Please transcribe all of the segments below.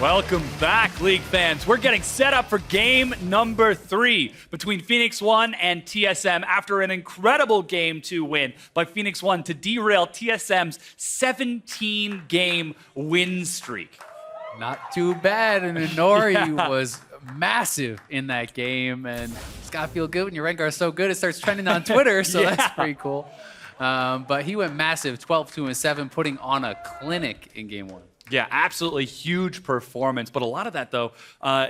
Welcome back, League fans. We're getting set up for game number 3 between FLICKR and TSM after an incredible game 2 win by FLICKR to derail TSM's 17-game win streak. Not too bad, and Inori was massive in that game, and it's got to feel good when your Rengar is so good it starts trending on Twitter, so that's pretty cool. But he went massive, 12-2-7, putting on a clinic in game 1. Yeah, absolutely huge performance. But a lot of that, though,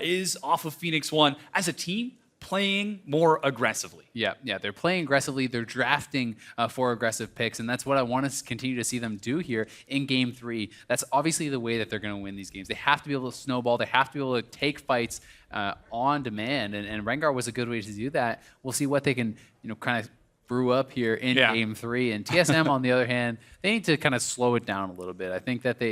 is off of FLICKR as a team playing more aggressively. Yeah, they're playing aggressively. They're drafting for aggressive picks, and that's what I want to continue to see them do here in Game 3. That's obviously the way that they're going to win these games. They have to be able to snowball. They have to be able to take fights on demand, and Rengar was a good way to do that. We'll see what they can, kind of brew up here in Game 3. And TSM, on the other hand, they need to kind of slow it down a little bit. I think that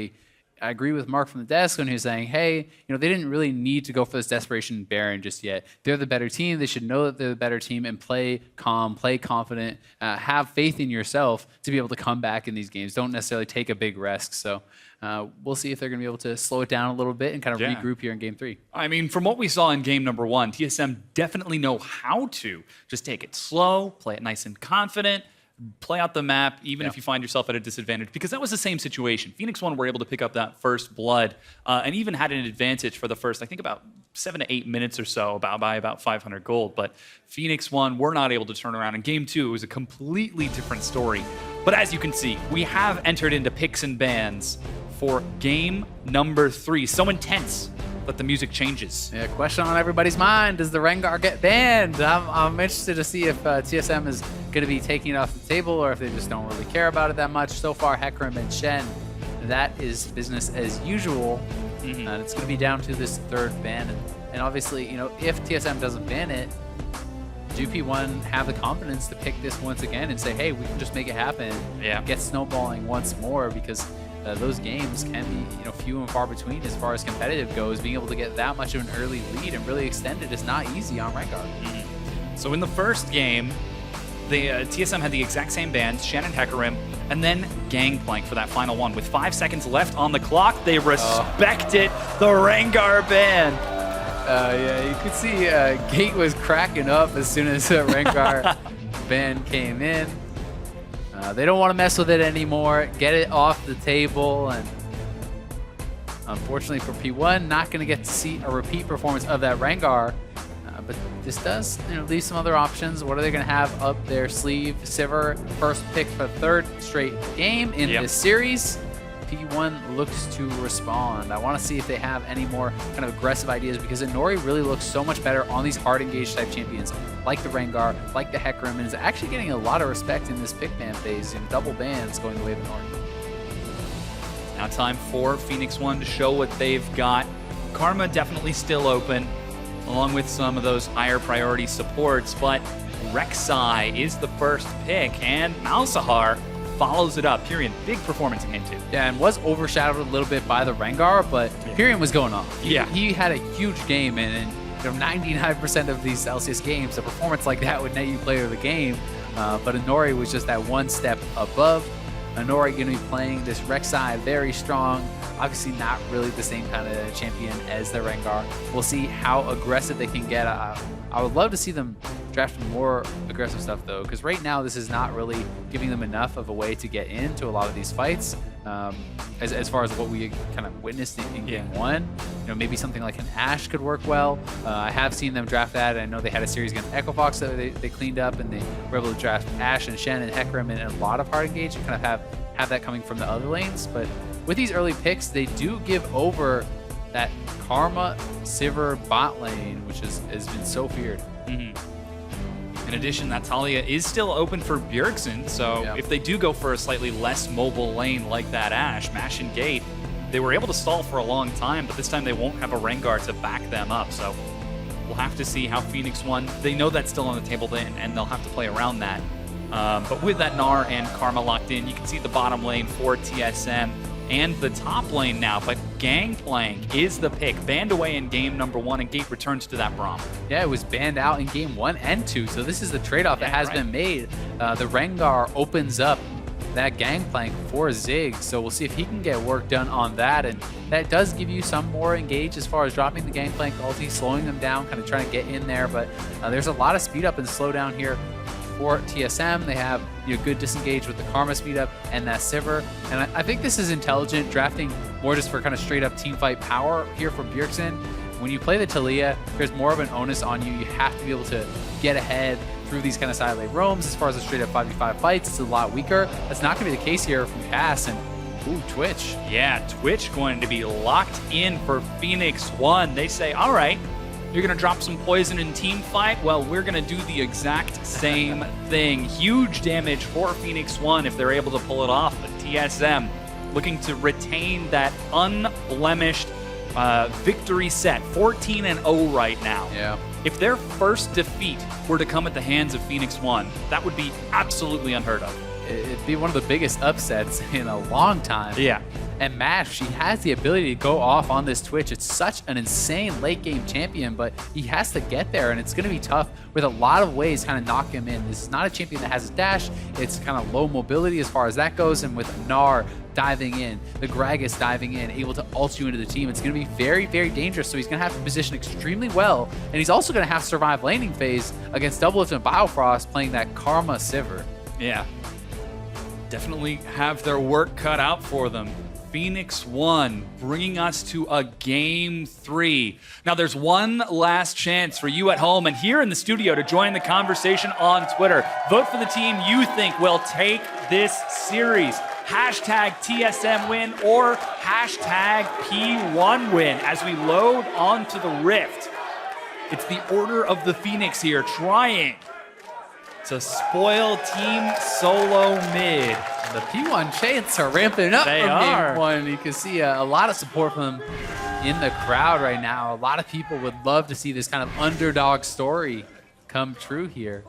I agree with Mark from the desk when he was saying, hey, they didn't really need to go for this desperation Baron just yet. They're the better team. They should know that they're the better team and play calm, play confident, have faith in yourself to be able to come back in these games. Don't necessarily take a big risk. So we'll see if they're going to be able to slow it down a little bit and kind of regroup here in Game 3. I mean, from what we saw in game number 1, TSM definitely know how to just take it slow, play it nice and confident, play out the map, even if you find yourself at a disadvantage, because that was the same situation. FLICKR were able to pick up that first blood and even had an advantage for the first, I think, about 7 to 8 minutes or so, by about 500 gold. But FLICKR were not able to turn around. In game 2, it was a completely different story. But as you can see, we have entered into picks and bans for game number 3. So intense that the music changes. Yeah, question on everybody's mind, does the Rengar get banned? I'm interested to see if TSM is going to be taking it off the table or if they just don't really care about it that much. So far, Hecarim and Shen, that is business as usual. And it's going to be down to this third ban. And obviously, if TSM doesn't ban it, do P1 have the confidence to pick this once again and say, hey, we can just make it happen, get snowballing once more, because those games can be few and far between as far as competitive goes. Being able to get that much of an early lead and really extend it is not easy on Rengar. So in the first game, the TSM had the exact same bans, Shen and Hecarim, and then Gangplank for that final one. With 5 seconds left on the clock, they respected the Rengar ban. Yeah, you could see Gate was cracking up as soon as Rengar ban came in. They don't want to mess with it anymore. Get it off the table. And unfortunately for P1, not going to get to see a repeat performance of that Rengar. But this does leave some other options. What are they going to have up their sleeve? Sivir, first pick for the 3rd straight game in this series. P1 looks to respond. I want to see if they have any more kind of aggressive ideas, because Inori really looks so much better on these hard engaged type champions like the Rengar, like the Hecarim, and is actually getting a lot of respect in this pick ban phase, in double bans going the way of Inori. Now time for FLICKR to show what they've got. Karma definitely still open, along with some of those higher priority supports, but Rek'Sai is the first pick, and Malzahar follows it up. Pyrion, big performance in game 2. Yeah, and was overshadowed a little bit by the Rengar, but Pyrion was going off. He had a huge game, and 99% of these Celsius games, a performance like that would net you player of the game. But Inori was just that one step above. Inori going to be playing this Rek'Sai very strong. Obviously not really the same kind of champion as the Rengar. We'll see how aggressive they can get. I would love to see them draft more aggressive stuff, though, because right now this is not really giving them enough of a way to get into a lot of these fights. As far as what we kind of witnessed in game 1, maybe something like an Ashe could work well. I have seen them draft that. I know they had a series against Echo Fox that they cleaned up, and they were able to draft Ashe and Shen and Hecarim in a lot of hard engage and kind of have that coming from the other lanes. But with these early picks, they do give over that Karma Sivir bot lane, which has been so feared. In addition, that Talia is still open for Bjergsen, so if they do go for a slightly less mobile lane like that Ashe, Mash and Gate, they were able to stall for a long time, but this time they won't have a Rengar to back them up, so we'll have to see how FLICKR, they know that's still on the table then, and they'll have to play around that. But with that Gnar and Karma locked in, you can see the bottom lane for TSM and the top lane now, but Gangplank is the pick. Banned away in game number 1, and Gate returns to that Braum. Yeah, it was banned out in game 1 and 2, so this is the trade-off that has been made. The Rengar opens up that gangplank for Zig. So we'll see if he can get work done on that. And that does give you some more engage as far as dropping the gangplank ulti, slowing them down, kind of trying to get in there. But there's a lot of speed up and slow down here for TSM. They have good disengage with the Karma speed up and that Sivir. And I think this is intelligent, drafting more just for kind of straight up team fight power here from Bjergsen. When you play the Taliyah, there's more of an onus on you. You have to be able to get ahead through these kind of side lane roams. As far as the straight up 5v5 fights, it's a lot weaker. That's not going to be the case here from Cass. And ooh, Twitch. Yeah, Twitch going to be locked in for FLICKR. They say, all right, you're going to drop some poison in team fight? Well, we're going to do the exact same thing. Huge damage for FLICKR if they're able to pull it off. But TSM looking to retain that unblemished victory set, 14-0 right now. Yeah. If their first defeat were to come at the hands of FLICKR, that would be absolutely unheard of. It'd be one of the biggest upsets in a long time. Yeah. And Mash, she has the ability to go off on this Twitch. It's such an insane late game champion, but he has to get there, and it's going to be tough with a lot of ways kind of knock him in. This is not a champion that has a dash. It's kind of low mobility as far as that goes, and with Gnar diving in, the Gragas diving in, able to ult you into the team, it's going to be very, very dangerous. So he's going to have to position extremely well, and he's also going to have to survive laning phase against Doublelift and Biofrost playing that Karma Sivir. Yeah. Definitely have their work cut out for them. FLICKR bringing us to a game 3. Now there's one last chance for you at home and here in the studio to join the conversation on Twitter. Vote for the team you think will take this series. Hashtag TSM win or hashtag P1 win as we load onto the Rift. It's the Order of the Phoenix here trying to spoil Team Solo Mid. The P1 chants are ramping up They from are. game 1. You can see a lot of support from them in the crowd right now. A lot of people would love to see this kind of underdog story come true here.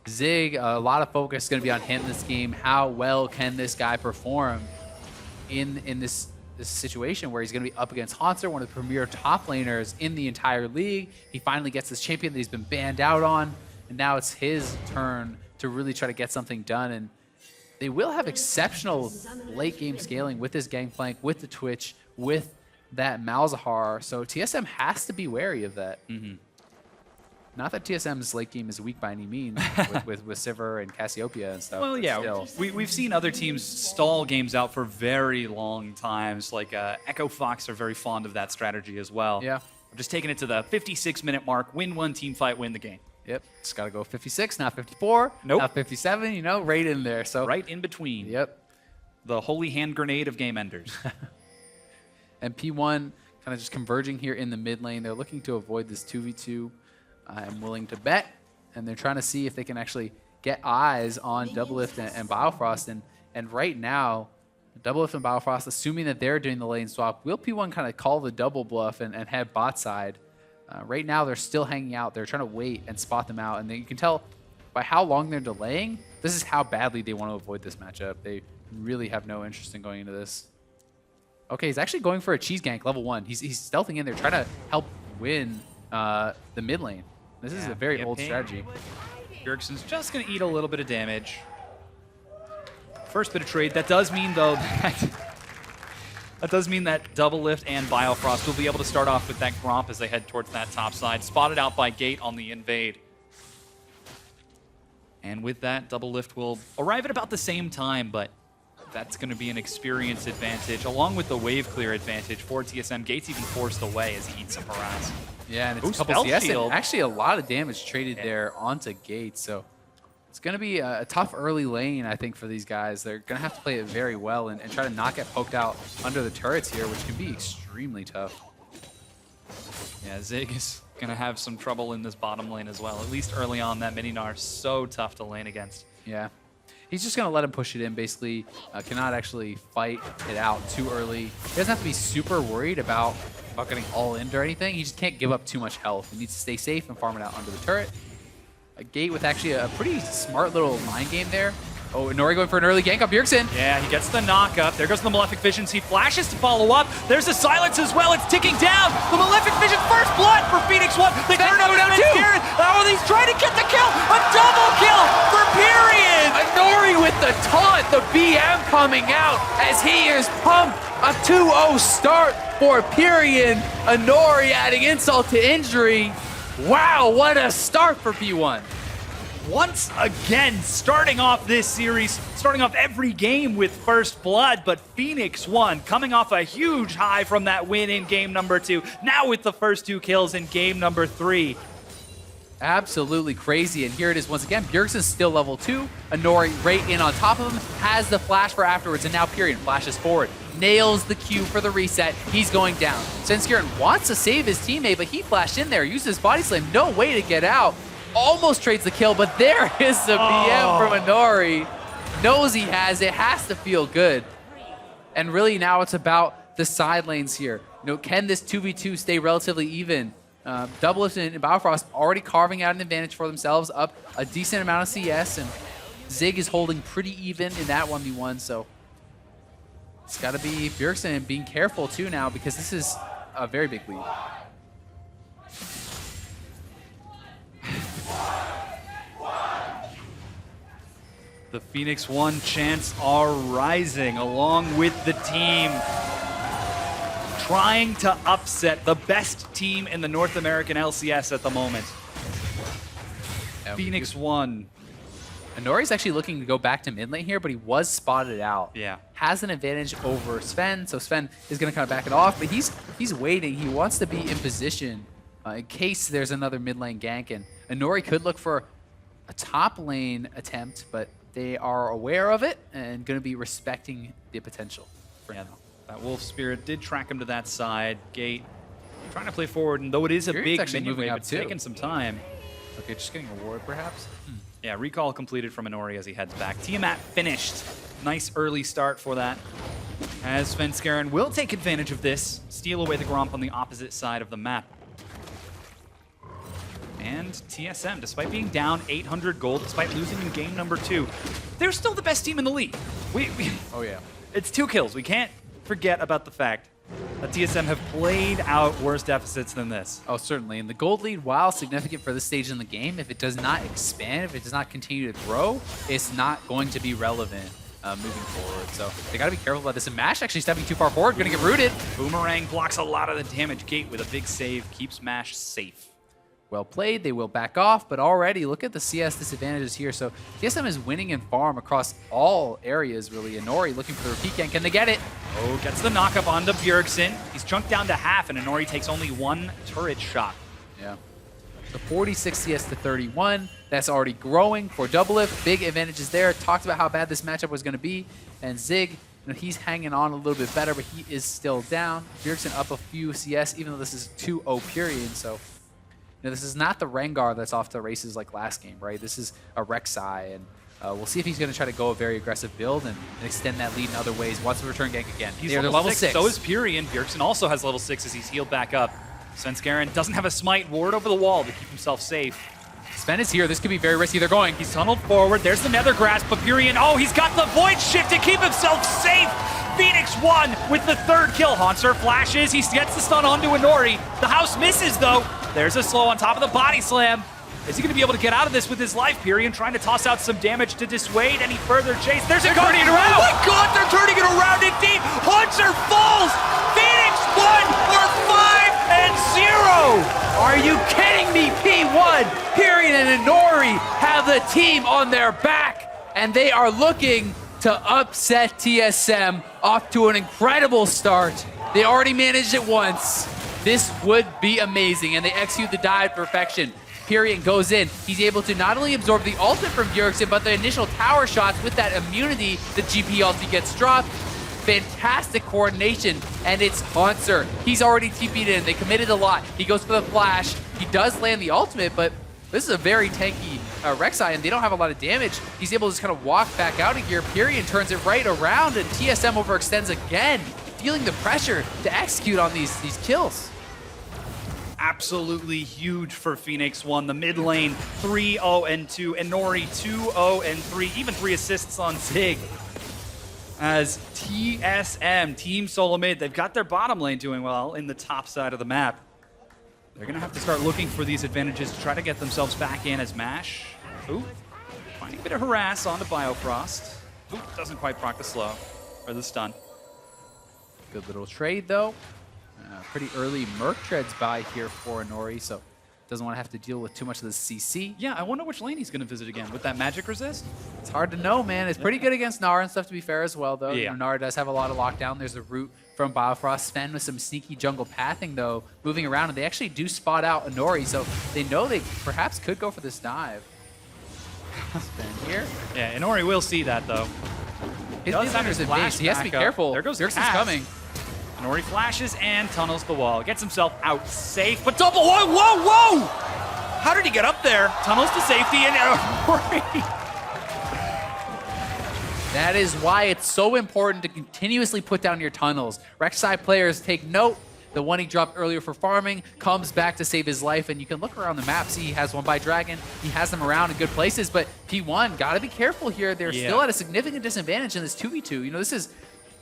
Zig, a lot of focus is going to be on him this game. How well can this guy perform in this situation where he's going to be up against Haunter, one of the premier top laners in the entire league. He finally gets this champion that he's been banned out on, and now it's his turn to really try to get something done. And they will have exceptional late game scaling with this Gangplank, with the Twitch, with that Malzahar. So TSM has to be wary of that. Not that TSM's late game is weak by any means with Sivir and Cassiopeia and stuff. Well, yeah, we've seen other teams stall games out for very long times. Like Echo Fox are very fond of that strategy as well. Yeah. I'm just taking it to the 56-minute mark, win one team fight, win the game. Yep, it's got to go 56, not 54, Nope. not 57, you know, right in there. So Right in between. Yep. The holy hand grenade of game enders. And P1 kind of just converging here in the mid lane. They're looking to avoid this 2v2. I'm willing to bet, and they're trying to see if they can actually get eyes on Doublelift and Biofrost. And right now, Doublelift and Biofrost, assuming that they're doing the lane swap, will P1 kind of call the double bluff and head bot side. Right now, they're still hanging out. They're trying to wait and spot them out. And you can tell by how long they're delaying, this is how badly they want to avoid this matchup. They really have no interest in going into this. Okay, he's actually going for a cheese gank, level 1. He's stealthing in there, trying to help win the mid lane. This is a very old strategy. Bjergsen's just going to eat a little bit of damage. First bit of trade. That does mean, though, that does mean that Doublelift and Biofrost will be able to start off with that Gromp as they head towards that top side. Spotted out by Gate on the invade. And with that, Doublelift will arrive at about the same time, but that's going to be an experience advantage, along with the wave clear advantage for TSM. Gate's even forced away as he eats some harass. Yeah, and it's Ooh, a couple spell CS, shield. and actually a lot of damage traded there onto Gate. So it's going to be a tough early lane, I think, for these guys. They're going to have to play it very well and try to not get poked out under the turrets here, which can be extremely tough. Yeah, Zig is going to have some trouble in this bottom lane as well. At least early on, that Mini-Gnar is so tough to lane against. Yeah. He's just going to let him push it in, basically. Cannot actually fight it out too early. He doesn't have to be super worried about getting all in or anything. He just can't give up too much health. He needs to stay safe and farm it out under the turret. A Gate with actually a pretty smart little mind game there. Oh, Nori going for an early gank on Bjergsen. Yeah, he gets the knock up. There goes the Malefic Visions. He flashes to follow up. There's the silence as well. It's ticking down. The Malefic Vision, first blood for Phoenix 1. They turn on down too. Oh, he's trying to get the kill. A double kill for Period. Nori with the taunt. The BM coming out as he is pumped. A 2-0 start for Period. Nori adding insult to injury. Wow, what a start for P1. Once again, starting off this series, starting off every game with first blood, but Phoenix 1 coming off a huge high from that win in game number 2, now with the first 2 kills in game number 3. Absolutely crazy, and here it is once again. Bjergsen's still level 2, Nori right in on top of him, has the flash for afterwards, and now Period flashes forward, nails the Q for the reset, he's going down. Svenskeren wants to save his teammate, but he flashed in there, uses his body slam, no way to get out. Almost trades the kill, but there is the BM from Nori. Knows he has it, has to feel good. And really now it's about the side lanes here. You know, can this 2v2 stay relatively even? Doublelift and Bifrost already carving out an advantage for themselves, up a decent amount of CS, and Zig is holding pretty even in that 1v1, so it's got to be Bjergsen being careful too now, because this is a very big lead. The Phoenix 1 chants are rising along with the team, trying to upset the best team in the North American LCS at the moment. Phoenix 1. Nori's actually looking to go back to mid lane here, but he was spotted out. Yeah. Has an advantage over Sven, so Sven is going to kind of back it off, but he's waiting. He wants to be in position in case there's another mid lane gank, and Nori could look for a top lane attempt, but they are aware of it and going to be respecting the potential for now. That Wolf Spirit did track him to that side. Gate trying to play forward, and though it is a big minion wave, it's taking some time. Okay, just getting a ward perhaps? Yeah, recall completed from Nori as he heads back. Tiamat finished. Nice early start for that. As Svenskeren will take advantage of this, steal away the Gromp on the opposite side of the map. And TSM, despite being down 800 gold, despite losing in game number 2, they're still the best team in the league. Oh yeah. It's 2 kills. We can't forget about the fact that TSM have played out worse deficits than this. Oh, certainly. And the gold lead, while significant for this stage in the game, if it does not expand, if it does not continue to grow, it's not going to be relevant moving forward. So they got to be careful about this. And Mash actually stepping too far forward, going to get rooted. Boomerang blocks a lot of the damage. Gate with a big save keeps Mash safe. Well played, they will back off, but already look at the CS disadvantages here. So TSM is winning in farm across all areas, really. And Nori looking for the repeat gank. Can they get it? Oh, gets the knock up onto Bjergsen. He's chunked down to half, and Nori takes only 1 turret shot. Yeah. So 46 CS to 31. That's already growing for Doublelift. Big advantages there. Talked about how bad this matchup was going to be. And Zig, you know, he's hanging on a little bit better, but he is still down. Bjergsen up a few CS, even though this is 2-0 period. So you know, this is not the Rengar that's off to races like last game, right? This is a Rek'Sai, and we'll see if he's going to try to go a very aggressive build and extend that lead in other ways. Wants to return gank again. He's level 6. So is Pyrian. Bjergsen also has level 6 as he's healed back up. Svenskeren doesn't have a smite ward over the wall to keep himself safe. Sven is here. This could be very risky. They're going. He's tunneled forward. There's the Nether Grasp, but Pyrian, oh, he's got the Void Shift to keep himself safe. Phoenix 1 with the 3rd kill. Haunter flashes. He gets the stun onto Nori. The house misses, though. There's a slow on top of the body slam. Is he going to be able to get out of this with his life? Pyrian trying to toss out some damage to dissuade any further chase. There's a Guardian around. Oh my god, they're turning it around indeed. Haunter falls. Phoenix 1 for 5-0. Are you kidding me, P1? Pyrian and Nori have the team on their back, and they are looking to upset TSM off to an incredible start. They already managed it once. This would be amazing, and they execute the dive perfection. Pyrian goes in. He's able to not only absorb the ultimate from Bjergsen, but the initial tower shots with that immunity. The GP ulti gets dropped. Fantastic coordination, and it's Haunter. He's already TP'd in. They committed a lot. He goes for the flash. He does land the ultimate, but this is a very tanky Rek'Sai, and they don't have a lot of damage. He's able to just kind of walk back out of here. Pyrian turns it right around, and TSM overextends again, feeling the pressure to execute on these kills. absolutely huge for Phoenix One. The mid lane 3-0-2, Inori 2-0-3, even 3 assists on Zig. As TSM, Team Solo Mid, they've got their bottom lane doing well in the top side of the map. They're going to have to start looking for these advantages to try to get themselves back in as MASH. Ooh, finding a bit of harass onto Biofrost. Ooh, doesn't quite proc the slow, or the stun. Good little trade, though. Pretty early Merc treads by here for Inori, so doesn't want to have to deal with too much of the CC. Yeah, I wonder which lane he's going to visit again. With that magic resist? It's hard to know, man. It's pretty good against Nara and stuff, to be fair, as well, though. Yeah. You know, Nara does have a lot of lockdown. There's a root from Biofrost. Sven with some sneaky jungle pathing, though, moving around, and they actually do spot out Inori, so they know they perhaps could go for this dive. Sven here. Yeah, Inori will see that, though. His does have defender's his in base. He has to be flash careful. There goes Dirks is Cass. coming. Inori flashes and tunnels the wall. Gets himself out safe, but double, whoa! How did he get up there? Tunnels to safety and Inori. That is why it's so important to continuously put down your tunnels. Rek'Sai players take note. The one he dropped earlier for farming comes back to save his life, and you can look around the map, see he has one by Dragon. He has them around in good places, but P1, gotta be careful here. They're still at a significant disadvantage in this 2v2. You know, this is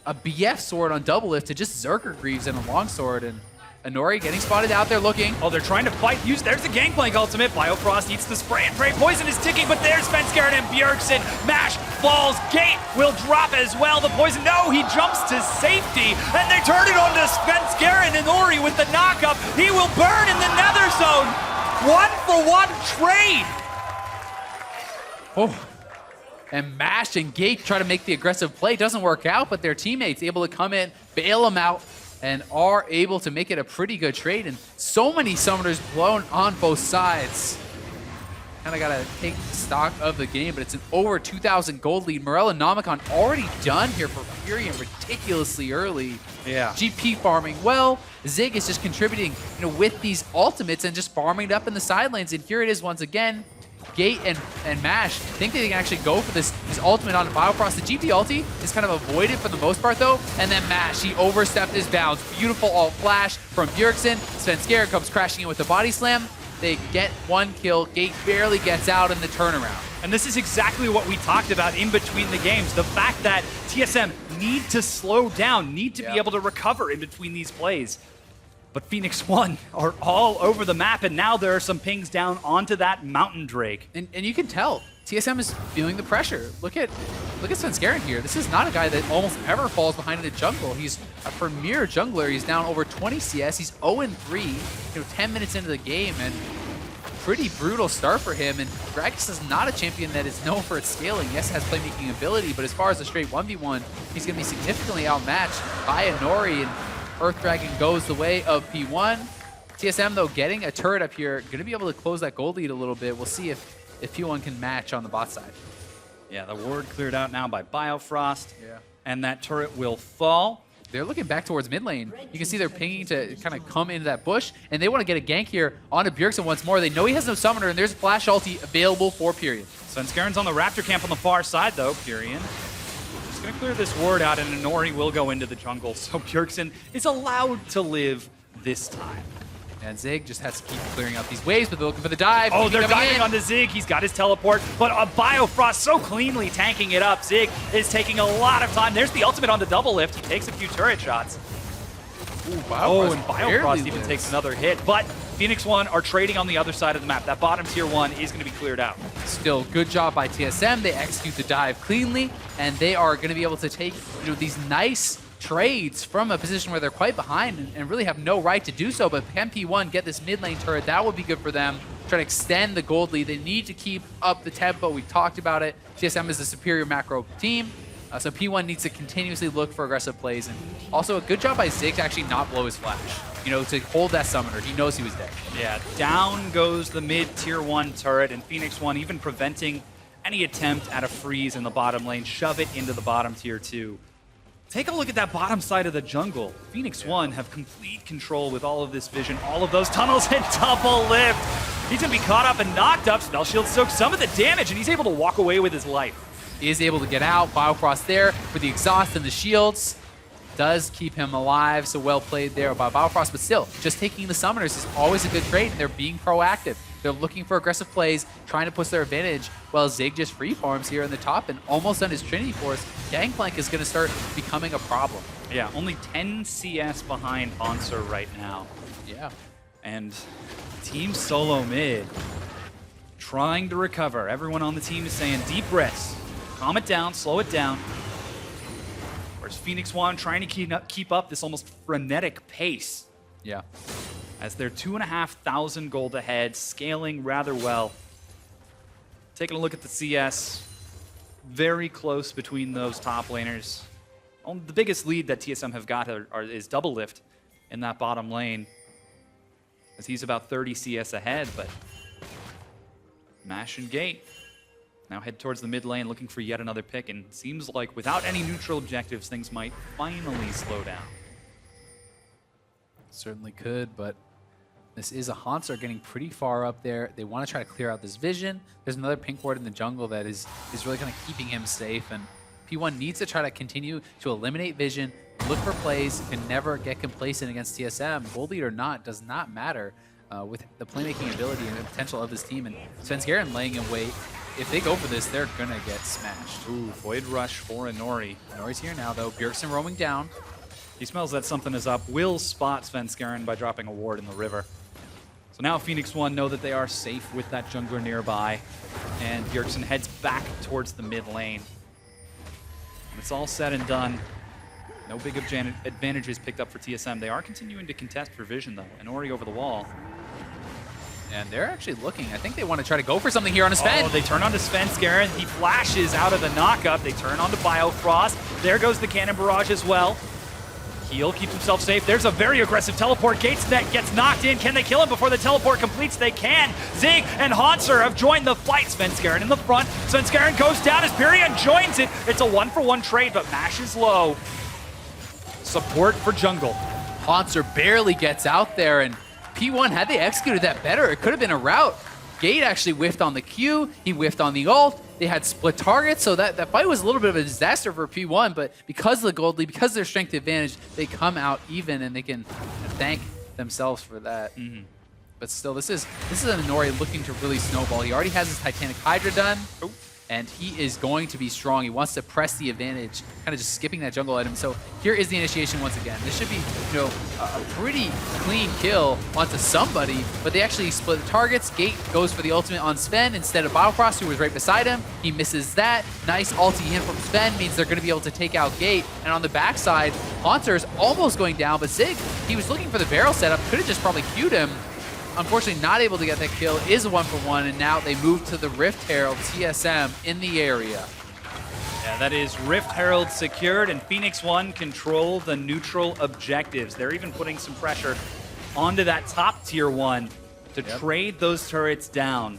a BF sword on double lift to just Zerker Greaves and a longsword, and Inori getting spotted out there looking. Oh, they're trying to fight. There's the Gangplank ultimate. Biofrost eats the spray and pray. Poison is ticking, but there's FLICKR and Bjergsen. MASH falls. Gate will drop as well. The poison, no, he jumps to safety, and they turn it on to FLICKR and Inori with the knockup. He will burn in the nether zone. 1-for-1 trade. Oh. And MASH and Gate try to make the aggressive play. Doesn't work out, but their teammates able to come in, bail them out, and are able to make it a pretty good trade. And so many summoners blown on both sides. Kind of got to take stock of the game, but it's an over 2,000 gold lead. Morel and Nomicon already done here for Furion ridiculously early. Yeah. GP farming well. Zig is just contributing, with these ultimates and just farming it up in the side lanes. And here it is once again. Gate and MASH think they can actually go for this ultimate on Biofrost. The GP ulti is kind of avoided for the most part, though. And then MASH, he overstepped his bounds. Beautiful alt flash from Bjergsen. FLICKR comes crashing in with the body slam. They get one kill. Gate barely gets out in the turnaround. And this is exactly what we talked about in between the games. The fact that TSM need to slow down, need to be able to recover in between these plays. But Phoenix One are all over the map, and now there are some pings down onto that Mountain Drake. And you can tell, TSM is feeling the pressure. Look at FLICKR here. This is not a guy that almost ever falls behind in the jungle. He's a premier jungler. He's down over 20 CS. He's 0-3, 10 minutes into the game, and pretty brutal start for him. And Gragas is not a champion that is known for its scaling. Yes, has playmaking ability, but as far as a straight 1v1, he's going to be significantly outmatched by Inori, and Earth Dragon goes the way of P1. TSM, though, getting a turret up here, going to be able to close that gold lead a little bit. We'll see if P1 can match on the bot side. Yeah, the ward cleared out now by Biofrost. Yeah. And that turret will fall. They're looking back towards mid lane. You can see they're pinging to kind of come into that bush, and they want to get a gank here onto Bjergsen once more. They know he has no summoner, and there's a flash ulti available for Period. Svenskaren's on the Raptor camp on the far side, though. Furion just going to clear this ward out, and Inori will go into the jungle. So Bjergsen is allowed to live this time. And Zig just has to keep clearing out these waves, but they're looking for the dive. Oh, they're diving onto Zig. He's got his teleport, but Biofrost so cleanly tanking it up. Zig is taking a lot of time. There's the ultimate on the double lift. He takes a few turret shots. Ooh, and Biofrost even takes another hit. But Phoenix One are trading on the other side of the map. That bottom tier 1 is going to be cleared out. Still, good job by TSM. They execute the dive cleanly, and they are going to be able to take these nice trades from a position where they're quite behind and really have no right to do so. But can P1 get this mid lane turret? That would be good for them. Try to extend the gold lead. They need to keep up the tempo. We talked about it. TSM is the superior macro team. So P1 needs to continuously look for aggressive plays. And also a good job by Zig to actually not blow his flash. To hold that summoner. He knows he was dead. Yeah, down goes the mid tier 1 turret, and Phoenix One even preventing any attempt at a freeze in the bottom lane. Shove it into the bottom tier 2. Take a look at that bottom side of the jungle. Phoenix One have complete control with all of this vision, all of those tunnels, and double lift. He's going to be caught up and knocked up. Spell Shield soaks some of the damage, and he's able to walk away with his life. He is able to get out. Biofrost there with the exhaust and the shields. does keep him alive, so well played there by Biofrost, but still, just taking the summoners is always a good trade, and they're being proactive. They're looking for aggressive plays, trying to push their advantage, while Zig just free farms here in the top and almost done his Trinity Force. Gangplank is going to start becoming a problem. Yeah, only 10 CS behind Hanser right now. Yeah. And Team Solo mid trying to recover. Everyone on the team is saying deep breaths. Calm it down, slow it down. Whereas FLICKR trying to keep up this almost frenetic pace. Yeah. As they're 2,500 gold ahead, scaling rather well. Taking a look at the CS, very close between those top laners. The biggest lead that TSM have got is Double Lift in that bottom lane, as he's about 30 CS ahead, but Mash and Gate now head towards the mid lane looking for yet another pick, and seems like without any neutral objectives, things might finally slow down. Certainly could, but this is a Hanser getting pretty far up there. They want to try to clear out this vision. There's another pink ward in the jungle that is really kind of keeping him safe, and P1 needs to try to continue to eliminate vision, look for plays, can never get complacent against TSM. Gold lead or not, does not matter with the playmaking ability and the potential of this team. And Svenskeren laying in wait. If they go for this, they're going to get smashed. Ooh, Void Rush for Inori. Inori's here now, though. Bjergsen roaming down. He smells that something is up. Will spot Svenskeren by dropping a ward in the river. So now FLICKR know that they are safe with that jungler nearby. And Bjergsen heads back towards the mid lane. When it's all said and done, no big advantages picked up for TSM. They are continuing to contest for vision, though. Inori over the wall. And they're actually looking. I think they want to try to go for something here on a Sven. Oh, they turn onto Svenskeren. He flashes out of the knockup. They turn onto Biofrost. There goes the Cannon Barrage as well. Heal keeps himself safe. There's a very aggressive teleport. Gates net gets knocked in. Can they kill him before the teleport completes? They can. Zig and Hanser have joined the fight. Svenskeren in the front. Svenskeren goes down as Pyrion joins it. It's a 1-for-1 trade, but Mash is low. Support for jungle. Hanser barely gets out there, and P1, had they executed that better, it could have been a rout. Gate actually whiffed on the Q, he whiffed on the ult, they had split targets, so that fight was a little bit of a disaster for P1, but because of the gold lead, because of their strength advantage, they come out even, and they can thank themselves for that. But still, this is an Inori looking to really snowball. He already has his Titanic Hydra done. And he is going to be strong. He wants to press the advantage, kind of just skipping that jungle item. So here is the initiation once again. This should be, a pretty clean kill onto somebody, but they actually split the targets. Gate goes for the ultimate on Sven instead of Biofrost, who was right beside him. He misses that. Nice ulti in from Sven means they're going to be able to take out Gate. And on the backside, Hanser's almost going down, but Zig, he was looking for the barrel setup, could have just probably queued him. Unfortunately, not able to get that kill, is a 1-for-1, and now they move to the Rift Herald TSM in the area. Yeah, that is Rift Herald secured, and FLICKR control the neutral objectives. They're even putting some pressure onto that top tier 1 to trade those turrets down.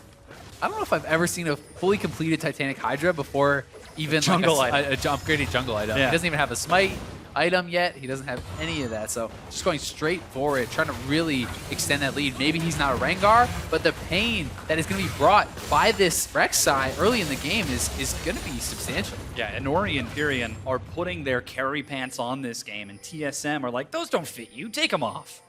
I don't know if I've ever seen a fully completed Titanic Hydra before even jungle like a upgraded jungle item. Yeah. He doesn't even have a smite item yet. He doesn't have any of that. So just going straight for it, trying to really extend that lead. Maybe he's not a Rengar, but the pain that is going to be brought by this Rek'Sai early in the game is going to be substantial. Yeah, Inori and Pyrion are putting their carry pants on this game, and TSM are like, those don't fit you, take them off.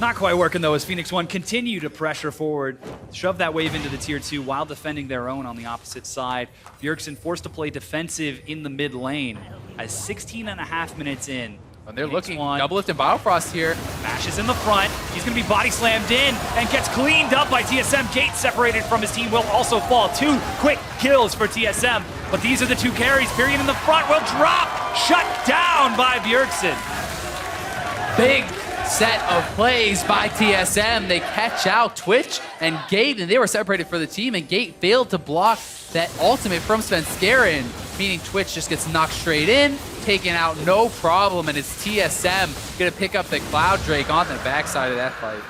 Not quite working, though, as FLICKR continue to pressure forward, shove that wave into the tier 2 while defending their own on the opposite side. Bjergsen forced to play defensive in the mid lane as 16.5 minutes in. And they're looking double lift and Biofrost here. Mash is in the front. He's going to be body slammed in and gets cleaned up by TSM. Gate separated from his team will also fall. 2 quick kills for TSM. But these are the 2 carries. Pyrion in the front will drop. Shut down by Bjergsen. Big set of plays by TSM. They catch out Twitch and Gate, and they were separated for the team, and Gate failed to block that ultimate from Svenskeren, meaning Twitch just gets knocked straight in, taken out no problem, and it's TSM gonna pick up the Cloud Drake on the backside of that fight.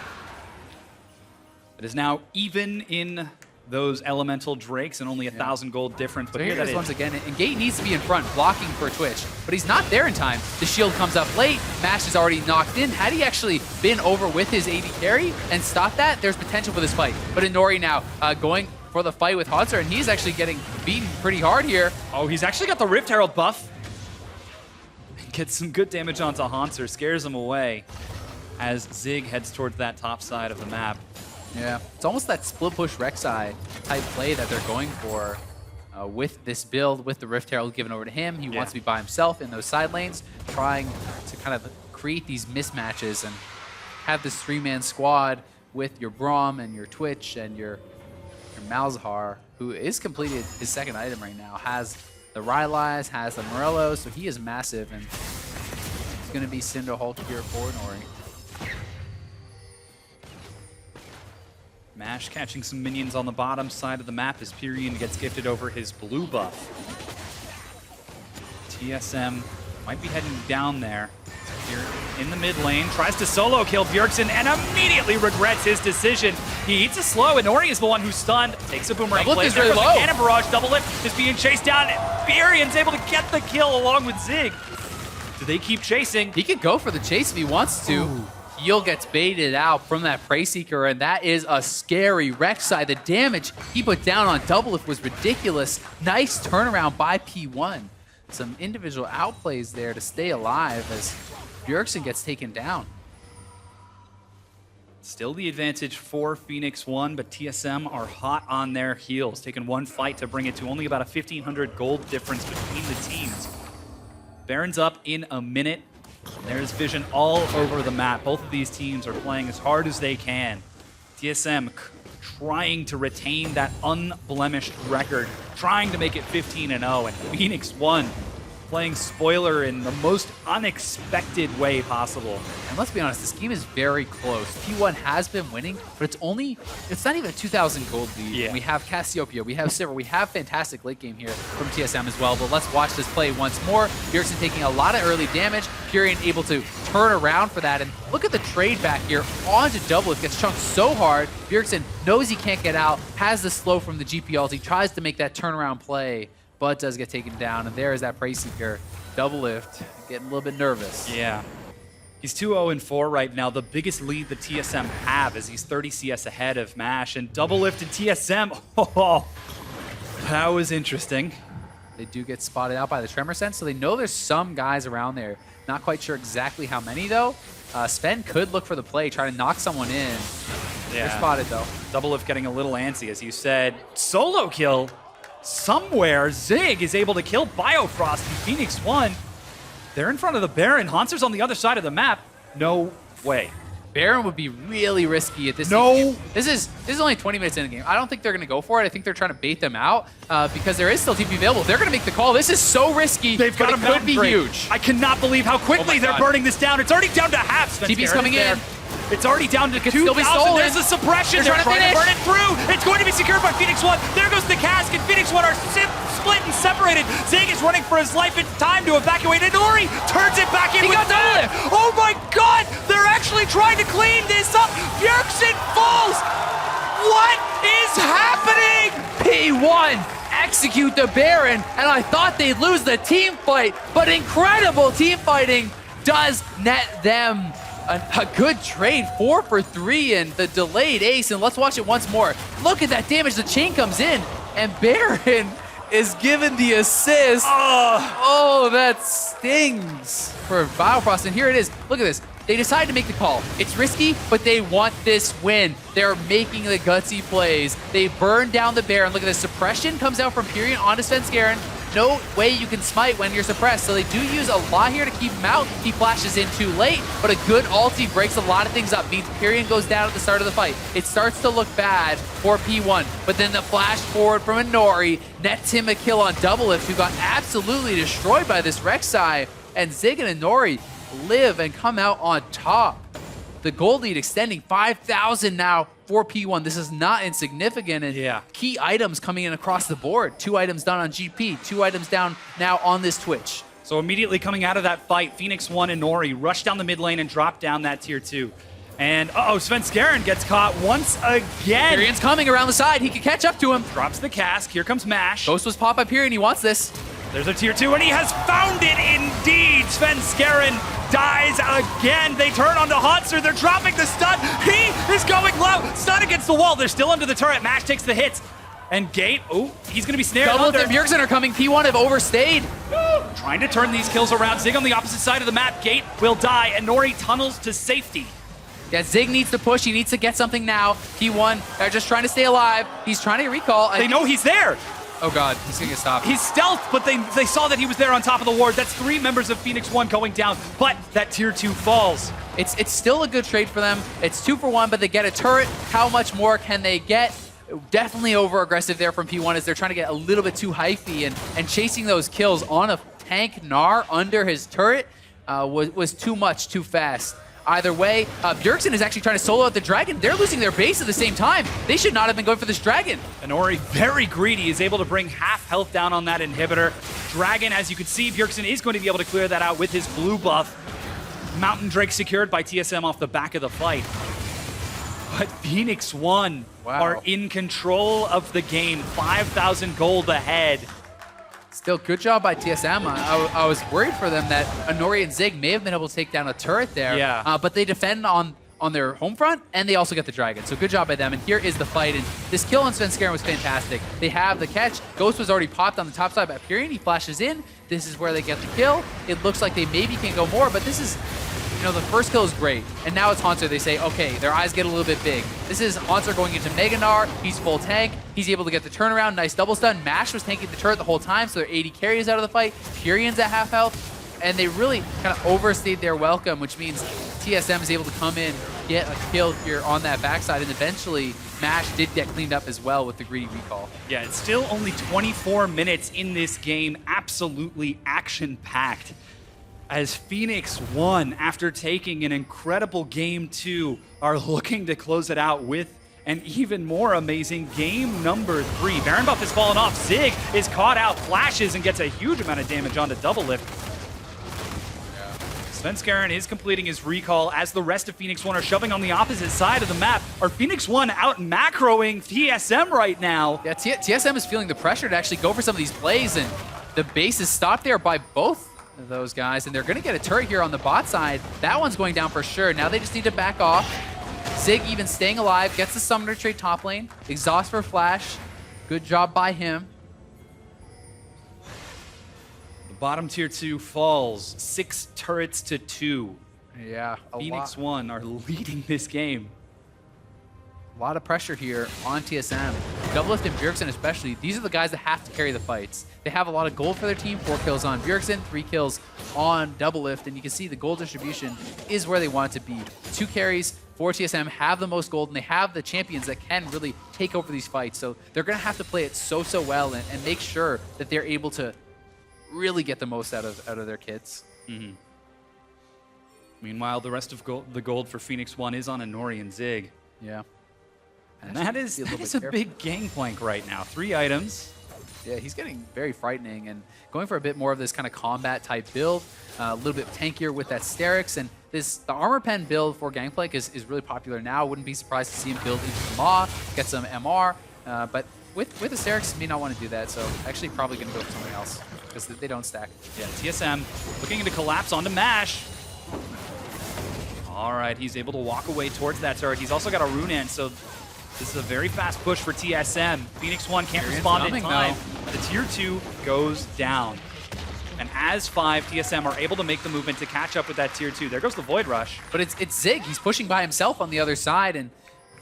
It is now even in those elemental drakes and only 1,000 gold difference. But So here here that it is is once again, and Gate needs to be in front blocking for Twitch, but he's not there in time. The shield comes up late, Mash is already knocked in. Had he actually been over with his AD carry and stopped that, there's potential for this fight. But Inori now going for the fight with Hanser, and he's actually getting beaten pretty hard here. Oh, he's actually got the Rift Herald buff. Gets some good damage onto Hanser, scares him away as Zig heads towards that top side of the map. Yeah, it's almost that split push Rek'Sai type play that they're going for with this build, with the Rift Herald given over to him. He wants to be by himself in those side lanes, trying to kind of create these mismatches and have this 3-man squad with your Braum and your Twitch and your Malzahar, who is completed his second item right now, has the Rylai's, has the Morellos, so he is massive, and it's going to be Cinder Hulk here for Nori. Mash catching some minions on the bottom side of the map as Pyrian gets gifted over his blue buff. TSM might be heading down there. Here in the mid lane, tries to solo kill Bjergsen and immediately regrets his decision. He eats a slow, and Nori is the one who's stunned. Takes a boomerang play. Is really low. Cannon barrage, double lift is being chased down. Pyrian's able to get the kill along with Zig. Do they keep chasing? He could go for the chase if he wants to. Ooh. Heal gets baited out from that Prey Seeker, and that is a scary Rek'Sai. The damage he put down on double lift was ridiculous. Nice turnaround by P1. Some individual outplays there to stay alive as Bjergsen gets taken down. Still the advantage for Phoenix 1, but TSM are hot on their heels, taking one fight to bring it to only about a 1,500 gold difference between the teams. Baron's up in a minute. There's vision all over the map. Both of these teams are playing as hard as they can. TSM trying to retain that unblemished record, trying to make it 15-0, and Phoenix 1 playing spoiler in the most unexpected way possible. And let's be honest, this game is very close. P1 has been winning, but it's not even a 2,000 gold lead. Yeah. We have Cassiopeia, we have Sivir, we have fantastic late game here from TSM as well, but let's watch this play once more. Bjergsen taking a lot of early damage, Pyrian able to turn around for that, and look at the trade back here onto double. It gets chunked so hard, Bjergsen knows he can't get out, has the slow from the GP ult, he tries to make that turnaround play, but does get taken down, and there is that Prey Seeker. Double lift, getting a little bit nervous. Yeah. He's 2-0-4 right now. The biggest lead the TSM have is he's 30 CS ahead of MASH, and double lift and TSM. Oh, that was interesting. They do get spotted out by the Tremor Sense, so they know there's some guys around there. Not quite sure exactly how many, though. Sven could look for the play, try to knock someone in. Yeah. They're spotted, though. Double lift getting a little antsy, as you said. Solo kill. Somewhere, Zig is able to kill Biofrost in Phoenix 1. They're in front of the Baron. Hanser's on the other side of the map. No way. Baron would be really risky at this No. game. This is only 20 minutes in the game. I don't think they're going to go for it. I think they're trying to bait them out because there is still TP available. They're going to make the call. This is so risky. They've got but it could be huge. I cannot believe how quickly they're burning this down. It's already down to half. TP's coming in. It's already down to 2,000. There's a suppression. They're trying to burn it through. It's going to be secured by Phoenix 1. There goes the cask, and Phoenix 1 are split and separated. Zig is running for his life. It's time to evacuate. And Nori turns it back in. He got it. Oh my God! They're actually trying to clean this up. Bjergsen falls. What is happening? P1 execute the Baron, and I thought they'd lose the team fight, but incredible team fighting does net them a good trade. 4 for 3 and the delayed ace, and let's watch it once more. Look at that damage. The chain comes in, and Baron is given the assist. Oh, that stings for Biofrost, and here it is. Look at this. They decide to make the call. It's risky, but they want this win. They're making the gutsy plays. They burn down the Baron. Look at this. Suppression comes out from Pyrian onto Svenskeren. No way you can smite when you're suppressed, so they do use a lot here to keep him out. He flashes in too late, but a good ulti breaks a lot of things up, means Pyrian goes down at the start of the fight. It starts to look bad for P1, but then the flash forward from Nori nets him a kill on double lift, who got absolutely destroyed by this Rek'Sai, and Zig and Nori live and come out on top. The gold lead extending 5,000 now for P1. This is not insignificant, and key items coming in across the board. 2 items down on GP, 2 items down now on this Twitch. So immediately coming out of that fight, Phoenix 1 and Nori rush down the mid lane and drop down that tier 2. And Svenskeren gets caught once again. Pyrian's coming around the side. He can catch up to him. Drops the cask. Here comes Mash. Ghost was popped by Pyrian. He wants this. There's a tier 2, and he has found it indeed. Svenskeren dies again. They turn onto Hanser. They're dropping the stun. He is going low. Stun against the wall. They're still under the turret. Mash takes the hits. And Gate, he's going to be snared Double under. and Bjergsen are coming. P1 have overstayed. trying to turn these kills around. Zig on the opposite side of the map. Gate will die, and Nori tunnels to safety. Yeah, Zig needs to push. He needs to get something now. T1, they're just trying to stay alive. He's trying to recall. They know he's there. Oh God, he's gonna get stopped. He's stealth, but they saw that he was there on top of the ward. That's 3 members of Phoenix 1 going down, but that tier 2 falls. It's still a good trade for them. It's 2 for 1, but they get a turret. How much more can they get? Definitely over-aggressive there from P1 as they're trying to get a little bit too hyphy and chasing those kills on a tank Gnar under his turret was too much, too fast. Either way, Bjergsen is actually trying to solo out the dragon. They're losing their base at the same time. They should not have been going for this dragon. And Ori, very greedy, is able to bring half health down on that inhibitor. Dragon, as you can see, Bjergsen is going to be able to clear that out with his blue buff. Mountain Drake secured by TSM off the back of the fight. But Phoenix 1 are in control of the game. 5,000 gold ahead. Still, good job by TSM. I was worried for them that Anori and Zig may have been able to take down a turret there. Yeah. But they defend on their home front, and they also get the dragon. So good job by them. And here is the fight. And this kill on Svenskeren was fantastic. They have the catch. Ghost was already popped on the top side by Pyrian. He flashes in. This is where they get the kill. It looks like they maybe can go more, but this is... You know, the first kill is great, and now it's Haunter. They say, okay, their eyes get a little bit big. This is Haunter going into Mega Gnar. He's full tank. He's able to get the turnaround. Nice double stun. Mash was tanking the turret the whole time, so their 80 carries out of the fight. Pyrian's at half health, and they really kind of overstayed their welcome, which means TSM is able to come in, get a kill here on that backside, and eventually Mash did get cleaned up as well with the greedy recall. Yeah, it's still only 24 minutes in this game. Absolutely action-packed. As Phoenix 1, after taking an incredible game 2, are looking to close it out with an even more amazing game number 3. Baron buff has fallen off. Zig is caught out, flashes, and gets a huge amount of damage onto Double Lift. Svenskeren is completing his recall as the rest of Phoenix 1 are shoving on the opposite side of the map. Are Phoenix 1 out macroing TSM right now? Yeah, TSM is feeling the pressure to actually go for some of these plays, and the base is stopped there by both of those guys, and they're going to get a turret here on the bot side. That one's going down for sure. Now they just need to back off. Zig even staying alive, gets the summoner trade top lane. Exhaust for flash. Good job by him. The bottom tier 2 falls 6 turrets to 2. Yeah, Phoenix 1 are leading this game. A lot of pressure here on TSM. Doublelift and Bjergsen especially, these are the guys that have to carry the fights. They have a lot of gold for their team, 4 kills on Bjergsen, 3 kills on Doublelift, and you can see the gold distribution is where they want it to be. 2 carries for TSM have the most gold, and they have the champions that can really take over these fights. So they're going to have to play it so well and make sure that they're able to really get the most out of their kids. Mm-hmm. Meanwhile, the rest of the gold for Phoenix 1 is on Anori and Zig. Yeah. And that is a big gangplank right now. 3 items. Yeah, he's getting very frightening and going for a bit more of this kind of combat type build, a little bit tankier with that Sterix, and the armor pen build for Gangplank is really popular now. Wouldn't be surprised to see him build into the Maw, get some MR, but with the Sterix, he may not want to do that, so actually probably going to go for something else because they don't stack. Yeah, TSM looking to collapse onto Mash. All right, he's able to walk away towards that turret. He's also got a Rune Ant, so this is a very fast push for TSM. Phoenix 1 can't respond in time. The tier 2 goes down. And as 5, TSM are able to make the movement to catch up with that tier 2. There goes the Void Rush. But it's Zig. He's pushing by himself on the other side, and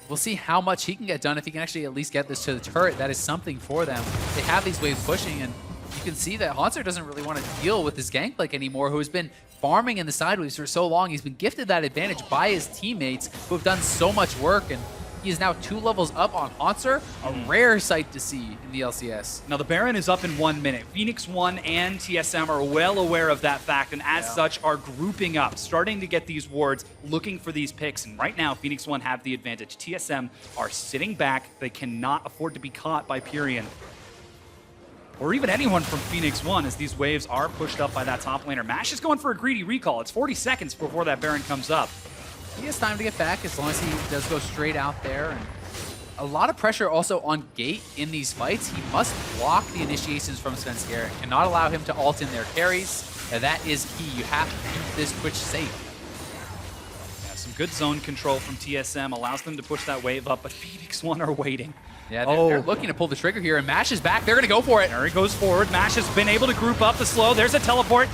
we'll see how much he can get done if he can actually at least get this to the turret. That is something for them. They have these waves pushing, and you can see that Haunter doesn't really want to deal with this Gangplank anymore, who has been farming in the sideways for so long. He's been gifted that advantage by his teammates who have done so much work, and he is now 2 levels up on Haunter, a rare sight to see in the LCS. Now the Baron is up in 1 minute. Phoenix 1 and TSM are well aware of that fact, and as such are grouping up, starting to get these wards, looking for these picks. And right now, Phoenix 1 have the advantage. TSM are sitting back. They cannot afford to be caught by Pyrian, or even anyone from Phoenix 1, as these waves are pushed up by that top laner. Mash is going for a greedy recall. It's 40 seconds before that Baron comes up. He has time to get back as long as he does go straight out there. And a lot of pressure also on Gate in these fights. He must block the initiations from Svenskeren, cannot allow him to ult in their carries. And that is key. You have to keep this Twitch safe. Yeah, some good zone control from TSM allows them to push that wave up, but Phoenix 1 are waiting. Yeah, they're looking to pull the trigger here, and Mash is back. They're going to go for it. There he goes forward. Mash has been able to group up the slow. There's a teleport.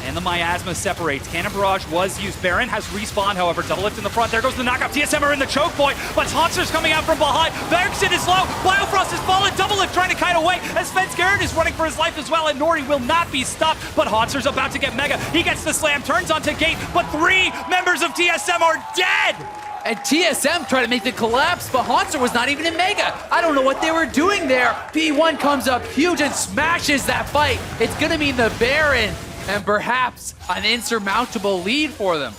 And the miasma separates. Cannon Barrage was used. Baron has respawned, however. Double lift in the front. There goes the knockout. TSM are in the choke point, but Hauntzer's coming out from behind. Bergson is low. Biofrost has fallen. Double lift trying to kite away as FLICKR is running for his life as well, and Nori will not be stopped, but Hauntzer's about to get mega. He gets the slam, turns onto Gate, but 3 members of TSM are dead! And TSM tried to make the collapse, but Haunter was not even in Mega. I don't know what they were doing there. P1 comes up huge and smashes that fight. It's gonna mean the Baron and perhaps an insurmountable lead for them.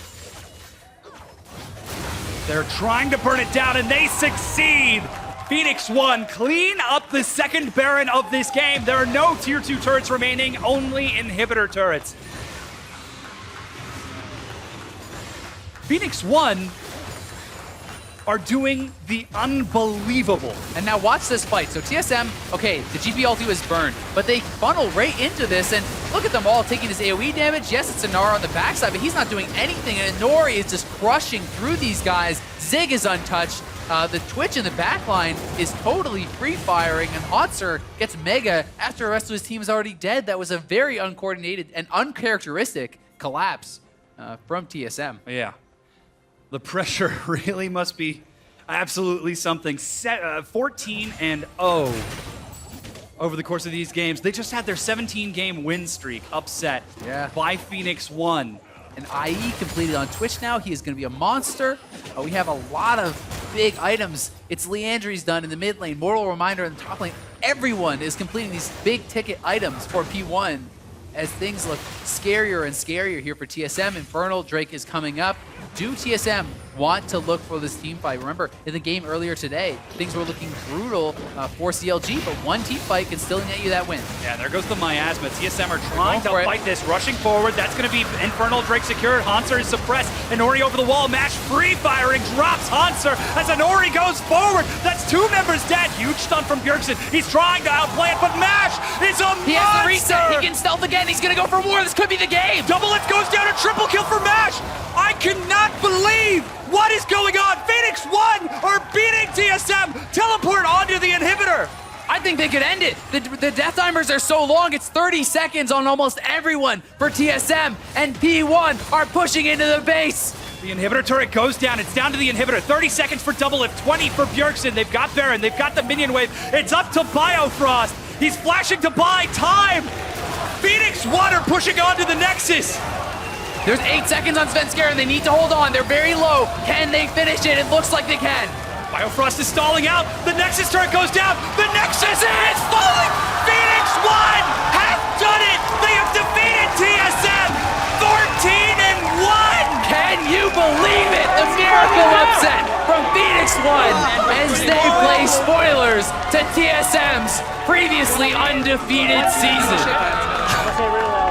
They're trying to burn it down, and they succeed. FLICKR clean up the second Baron of this game. There are no tier 2 turrets remaining, only inhibitor turrets. FLICKR are doing the unbelievable. And now watch this fight. So TSM, okay, the GP ulti was burned, but they funnel right into this, and look at them all taking his AoE damage. Yes, it's Nara on the backside, but he's not doing anything, and Nori is just crushing through these guys. Zig is untouched. The Twitch in the backline is totally free-firing, and Haunter gets Mega after the rest of his team is already dead. That was a very uncoordinated and uncharacteristic collapse from TSM. Yeah. The pressure really must be absolutely something. 14-0 over the course of these games. They just had their 17-game win streak upset by FLICKR. And IE completed on Twitch now. He is going to be a monster. We have a lot of big items. It's Leandry's done in the mid lane. Mortal Reminder in the top lane. Everyone is completing these big ticket items for P1 as things look scarier and scarier here for TSM. Infernal Drake is coming up. Do TSM want to look for this team fight? Remember, in the game earlier today, things were looking brutal for CLG, but one team fight can still net you that win. Yeah, there goes the miasma. TSM are trying to fight this, rushing forward. That's going to be Infernal Drake secured. Haunter is suppressed. Nori over the wall. Mash free firing, drops Haunter as Nori goes forward. That's 2 members dead. Huge stun from Bjergsen. He's trying to outplay it, but Mash is a monster! He has the reset. He can stealth again. He's going to go for more. This could be the game. Double lift goes down. A triple kill for Mash. I cannot believe what is going on. FLICKR are beating TSM. Teleport onto the inhibitor. I think they could end it. The death timers are so long, it's 30 seconds on almost everyone for TSM, and P1 are pushing into the base. The inhibitor turret goes down. It's down to the inhibitor. 30 seconds for double lift, 20 for Bjergsen. They've got Baron. They've got the minion wave. It's up to Biofrost. He's flashing to buy time. FLICKR are pushing onto the Nexus. There's 8 seconds on FLICKR, and they need to hold on. They're very low. Can they finish it? It looks like they can. Biofrost is stalling out. The Nexus turret goes down. The Nexus is falling. FLICKR have done it. They have defeated TSM 14-1. Can you believe it? The miracle upset from FLICKR as they play spoilers to TSM's previously undefeated season.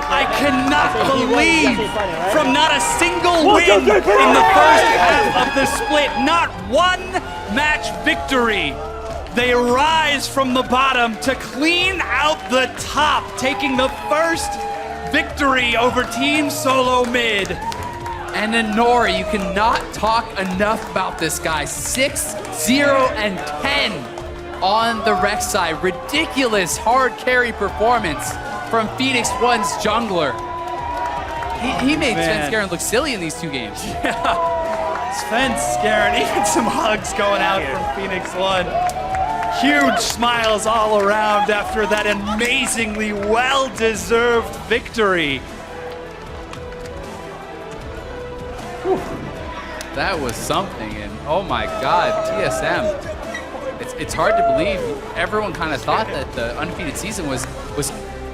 I cannot believe from not a single win in the first half of the split, not one match victory. They rise from the bottom to clean out the top, taking the first victory over Team Solo Mid. And then Nori, you cannot talk enough about this guy. 6-0-10 on the Rex side. Ridiculous hard carry performance from FLICKR's jungler. He made FLICKR look silly in these 2 games. Yeah, FLICKR, even some hugs going out from FLICKR. Huge smiles all around after that amazingly well-deserved victory. Whew. That was something, and oh my God, TSM. It's hard to believe. Everyone kind of thought that the undefeated season was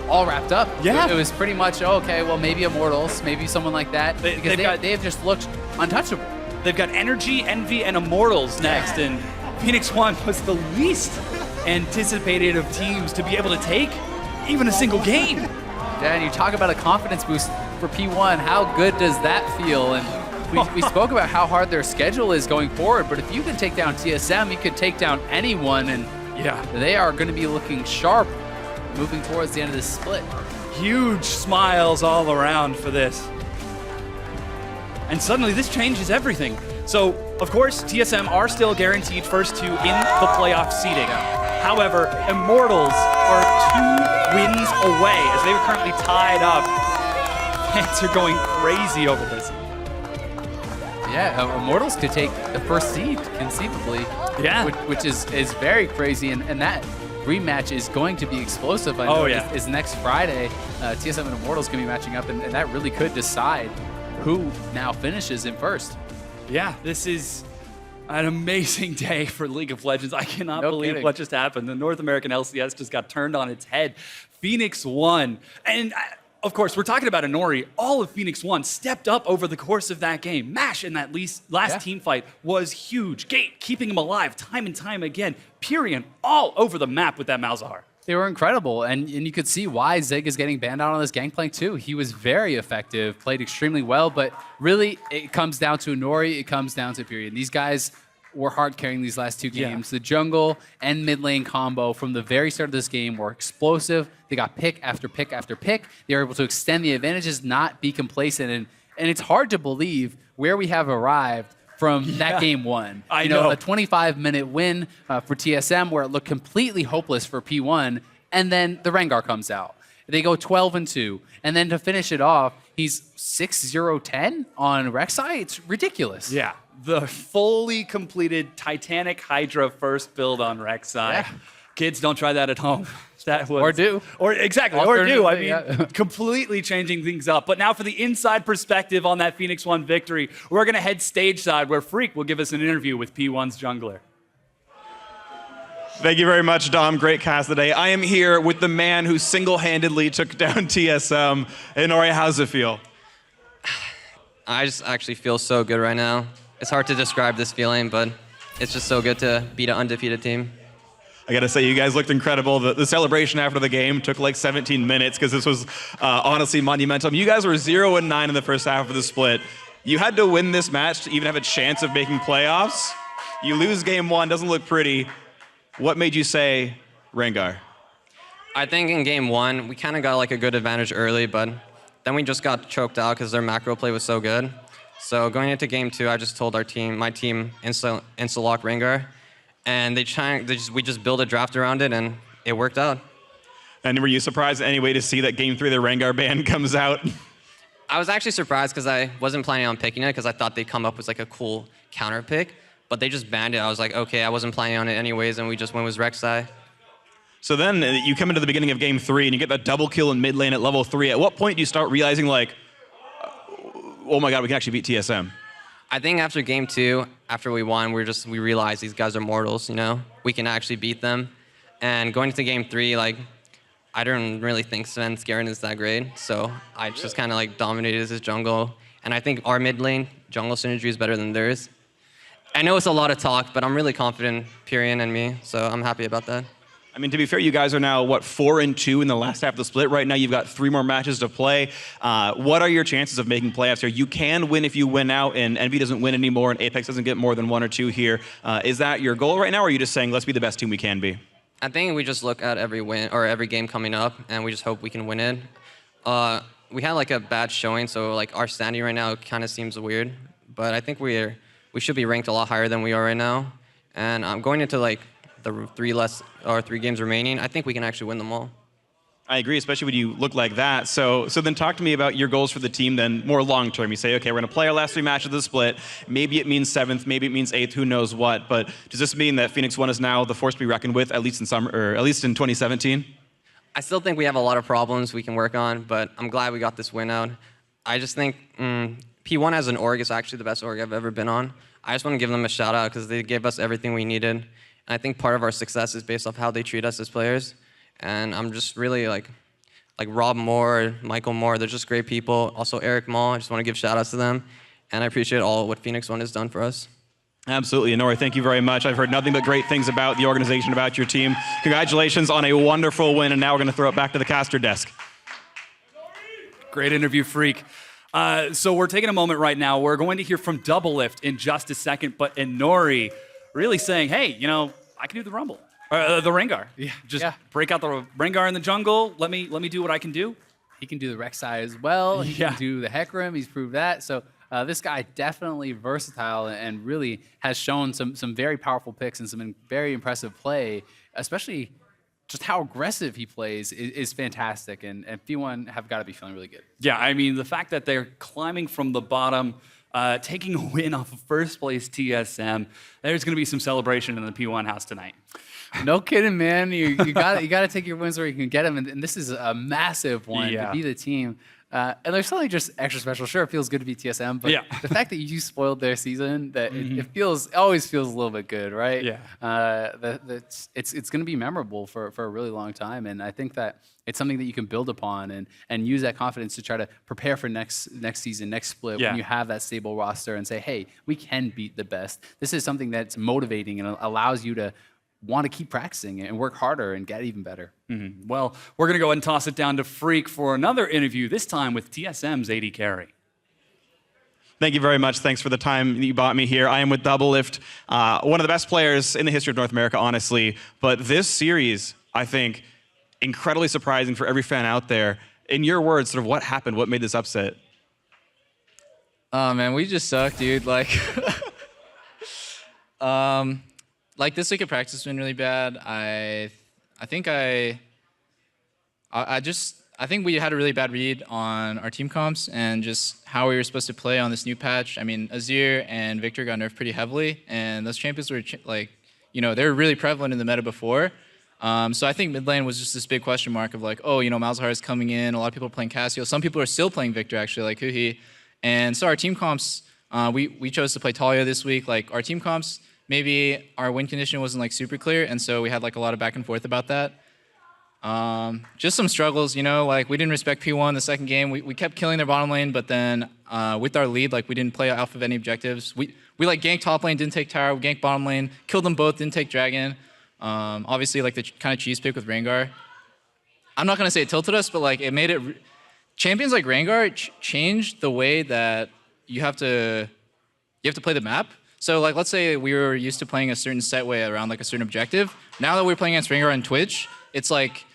all wrapped up. Yeah. It was pretty much, okay, well, maybe Immortals, maybe someone like that, because they have just looked untouchable. They've got Energy, Envy, and Immortals next, and FLICKR was the least anticipated of teams to be able to take even a single game. Yeah, and you talk about a confidence boost for P1. How good does that feel? And we spoke about how hard their schedule is going forward, but if you can take down TSM, you can take down anyone, and yeah, they are going to be looking sharp moving towards the end of this split. Huge smiles all around for this. And suddenly this changes everything. So, of course, TSM are still guaranteed first two in the playoff seeding. However, Immortals are 2 wins away as they are currently tied up. Fans are going crazy over this. Yeah, Immortals could take the first seed conceivably. Yeah. Which is very crazy, and that rematch is going to be explosive. I know is next Friday. TSM and Immortals going to be matching up, and that really could decide who now finishes in first. Yeah, this is an amazing day for League of Legends. I cannot believe what just happened. The North American LCS just got turned on its head. Phoenix won. And of course, we're talking about Inori. All of Phoenix 1 stepped up over the course of that game. MASH in that last team fight was huge. Gate keeping him alive time and time again. Pyrion all over the map with that Malzahar. They were incredible, and you could see why Zig is getting banned out on this Gangplank too. He was very effective, played extremely well, but really it comes down to Inori, it comes down to Pyrion. These guys were hard carrying these last 2 games. The jungle and mid lane combo from the very start of this game were explosive. They got pick after pick after pick. They were able to extend the advantages, not be complacent, and it's hard to believe where we have arrived from that game 1. I know. A 25-minute win for TSM where it looked completely hopeless for P1, and then the Rengar comes out. They go 12-2, and then to finish it off, he's 6-0-10 on Rek'Sai. It's ridiculous. Yeah, the fully completed Titanic Hydra first build on Rek'Sai. Yeah. Kids, don't try that at home. That was, or do. Or exactly, or do. I mean, completely changing things up. But now for the inside perspective on that Phoenix 1 victory, we're going to head stage side where Freak will give us an interview with P1's jungler. Thank you very much, Dom. Great cast today. I am here with the man who single-handedly took down TSM. Inori, how's it feel? I just actually feel so good right now. It's hard to describe this feeling, but it's just so good to beat an undefeated team. I gotta say, you guys looked incredible. The celebration after the game took like 17 minutes because this was honestly monumental. You guys were 0-9 in the first half of the split. You had to win this match to even have a chance of making playoffs. You lose game 1, doesn't look pretty. What made you say Rengar? I think in game 1, we kind of got like a good advantage early, but then we just got choked out because their macro play was so good. So going into game 2, I just told my team insta-lock Rengar. And we just built a draft around it, and it worked out. And were you surprised anyway to see that game 3, the Rengar ban comes out? I was actually surprised because I wasn't planning on picking it because I thought they'd come up with like a cool counter pick, but they just banned it. I was like, okay, I wasn't planning on it anyways, and we just went with Rek'Sai. So then you come into the beginning of game 3 and you get that double kill in mid lane at level 3. At what point do you start realizing like, oh my God, we can actually beat TSM? I think after game 2, after we won, we realized these guys are mortals, you know? We can actually beat them. And going into game 3, like, I don't really think Sven Skaren is that great. So I just kind of like dominated his jungle. And I think our mid lane jungle synergy is better than theirs. I know it's a lot of talk, but I'm really confident, Pyrion and me. So I'm happy about that. I mean, to be fair, you guys are now, 4-2 in the last half of the split. Right now, you've got 3 more matches to play. What are your chances of making playoffs here? You can win if you win out, and Envy doesn't win anymore, and Apex doesn't get more than 1 or 2 here. Is that your goal right now, or are you just saying, let's be the best team we can be? I think we just look at every win or every game coming up, and we just hope we can win it. We had like a bad showing, so like our standing right now kind of seems weird. But I think we should be ranked a lot higher than we are right now. And I'm going into like the 3 games remaining. I think we can actually win them all. I agree, especially when you look like that. So then talk to me about your goals for the team then, more long term. You say, okay, we're gonna play our last 3 matches of the split. Maybe it means 7th, maybe it means 8th, who knows what. But does this mean that Phoenix 1 is now the force to be reckoned with, at least in summer, or at least in 2017? I still think we have a lot of problems we can work on, but I'm glad we got this win out. I just think P1 as an org is actually the best org I've ever been on. I just want to give them a shout out because they gave us everything we needed. And I think part of our success is based off how they treat us as players. And I'm just really like Rob Moore, Michael Moore, they're just great people. Also Eric Mall, I just want to give shout outs to them. And I appreciate all what Phoenix 1 has done for us. Absolutely, Inori, thank you very much. I've heard nothing but great things about the organization, about your team. Congratulations on a wonderful win, and now we're going to throw it back to the caster desk. Great interview, Freak. So we're taking a moment right now. We're going to hear from Doublelift in just a second, but Inori really saying, hey, you know, I can do the Rumble. The Rengar. Just break out the Rengar in the jungle. Let me do what I can do. He can do the Rek'Sai as well. He can do the Hecarim. He's proved that. So This guy definitely versatile and really has shown some very powerful picks and some very impressive play, especially just how aggressive he plays is fantastic, and P1 have got to be feeling really good. Yeah, I mean, the fact that they're climbing from the bottom, taking a win off of first place TSM, there's going to be some celebration in the P1 house tonight. No kidding, man. You got to take your wins where you can get them, and this is a massive one to be the team. And there's something just extra special. Sure, it feels good to be TSM, but the fact that you spoiled their season, that it always feels a little bit good, right? Yeah. It's going to be memorable for a really long time, and I think that it's something that you can build upon and use that confidence to try to prepare for next season, next split, when you have that stable roster and say, hey, we can beat the best. This is something that's motivating and allows you to want to keep practicing and work harder and get even better. Well, we're going to go ahead and toss it down to Freak for another interview, this time with TSM's AD Carry. Thank you very much. Thanks for the time that you bought me here. I am with Doublelift, one of the best players in the history of North America, honestly. But this series, I think, incredibly surprising for every fan out there. In your words, sort of what happened? What made this upset? Oh, man, we just suck, dude. Like, this week of practice has been really bad. I think we had a really bad read on our team comps and just how we were supposed to play on this new patch. I mean, Azir and Victor got nerfed pretty heavily, and those champions were they were really prevalent in the meta before. So I think mid lane was just this big question mark of like, oh, Malzahar is coming in. A lot of people are playing Cassio. Some people are still playing Victor, actually, like Huhi. And so our team comps, we chose to play Talia this week. Like, our team comps, maybe our win condition wasn't like super clear, and so we had like a lot of back and forth about that. Just some struggles, like we didn't respect P1 the second game. We kept killing their bottom lane, but then with our lead, like we didn't play off of any objectives. We like ganked top lane, didn't take tower, we ganked bottom lane, killed them both, didn't take dragon. Obviously like the kind of cheese pick with Rengar. I'm not gonna say it tilted us, but like it made it. Champions like Rengar changed the way that you have to play the map. So like, let's say we were used to playing a certain set way around like a certain objective. Now that we're playing against Rengar on Twitch, it's like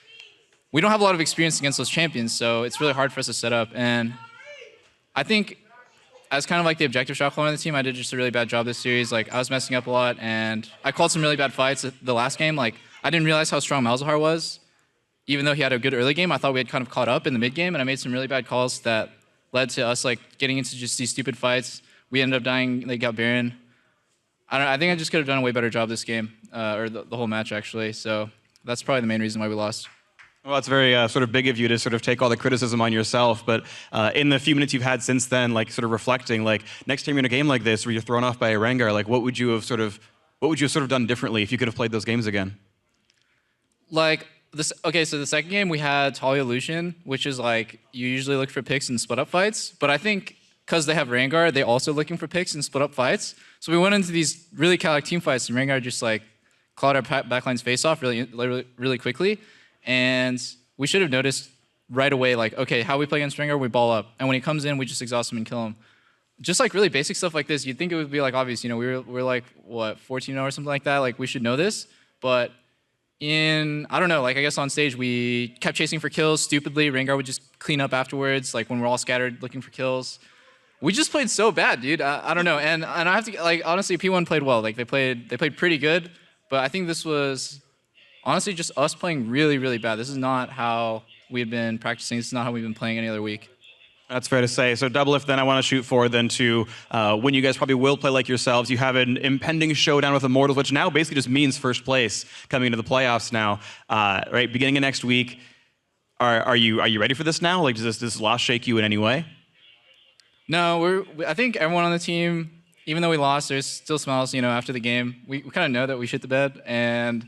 we don't have a lot of experience against those champions, so it's really hard for us to set up. And I think as kind of like the objective shot caller on the team, I did just a really bad job this series. Like, I was messing up a lot, and I called some really bad fights the last game. Like, I didn't realize how strong Malzahar was. Even though he had a good early game, I thought we had kind of caught up in the mid game, and I made some really bad calls that led to us like getting into just these stupid fights. We ended up dying. They got Baron. I think I just could have done a way better job this game, or the whole match, actually. So that's probably the main reason why we lost. Well, it's very sort of big of you to sort of take all the criticism on yourself. But in the few minutes you've had since then, like sort of reflecting, like next time you're in a game like this where you're thrown off by a Rengar, like what would you have sort of done differently if you could have played those games again? Like this. Okay, so the second game we had Talia Lucian, which is like you usually look for picks and split up fights. But I think because they have Rengar, they're also looking for picks and split up fights. So we went into these really chaotic team fights, and Rengar just like clawed our backline's face off really quickly. And we should have noticed right away, like, okay, how we play against Rengar, we ball up. And when he comes in, we just exhaust him and kill him. Just like really basic stuff like this, you'd think it would be like obvious. We're like, what, 14-0 or something like that? Like, we should know this. But I don't know, like I guess on stage, we kept chasing for kills stupidly. Rengar would just clean up afterwards, like when we're all scattered looking for kills. We just played so bad, dude. I don't know. And I have to, like, honestly, P1 played well. Like, they played pretty good. But I think this was honestly just us playing really, really bad. This is not how we had been practicing. This is not how we've been playing any other week. That's fair to say. So Doublelift, then I want to shoot forward then to when you guys probably will play like yourselves. You have an impending showdown with Immortals, which now basically just means first place coming into the playoffs now, right? Beginning of next week. Are you ready for this now? Like, does this loss shake you in any way? No, I think everyone on the team, even though we lost, there's still smiles, after the game. We kind of know that we shit the bed, and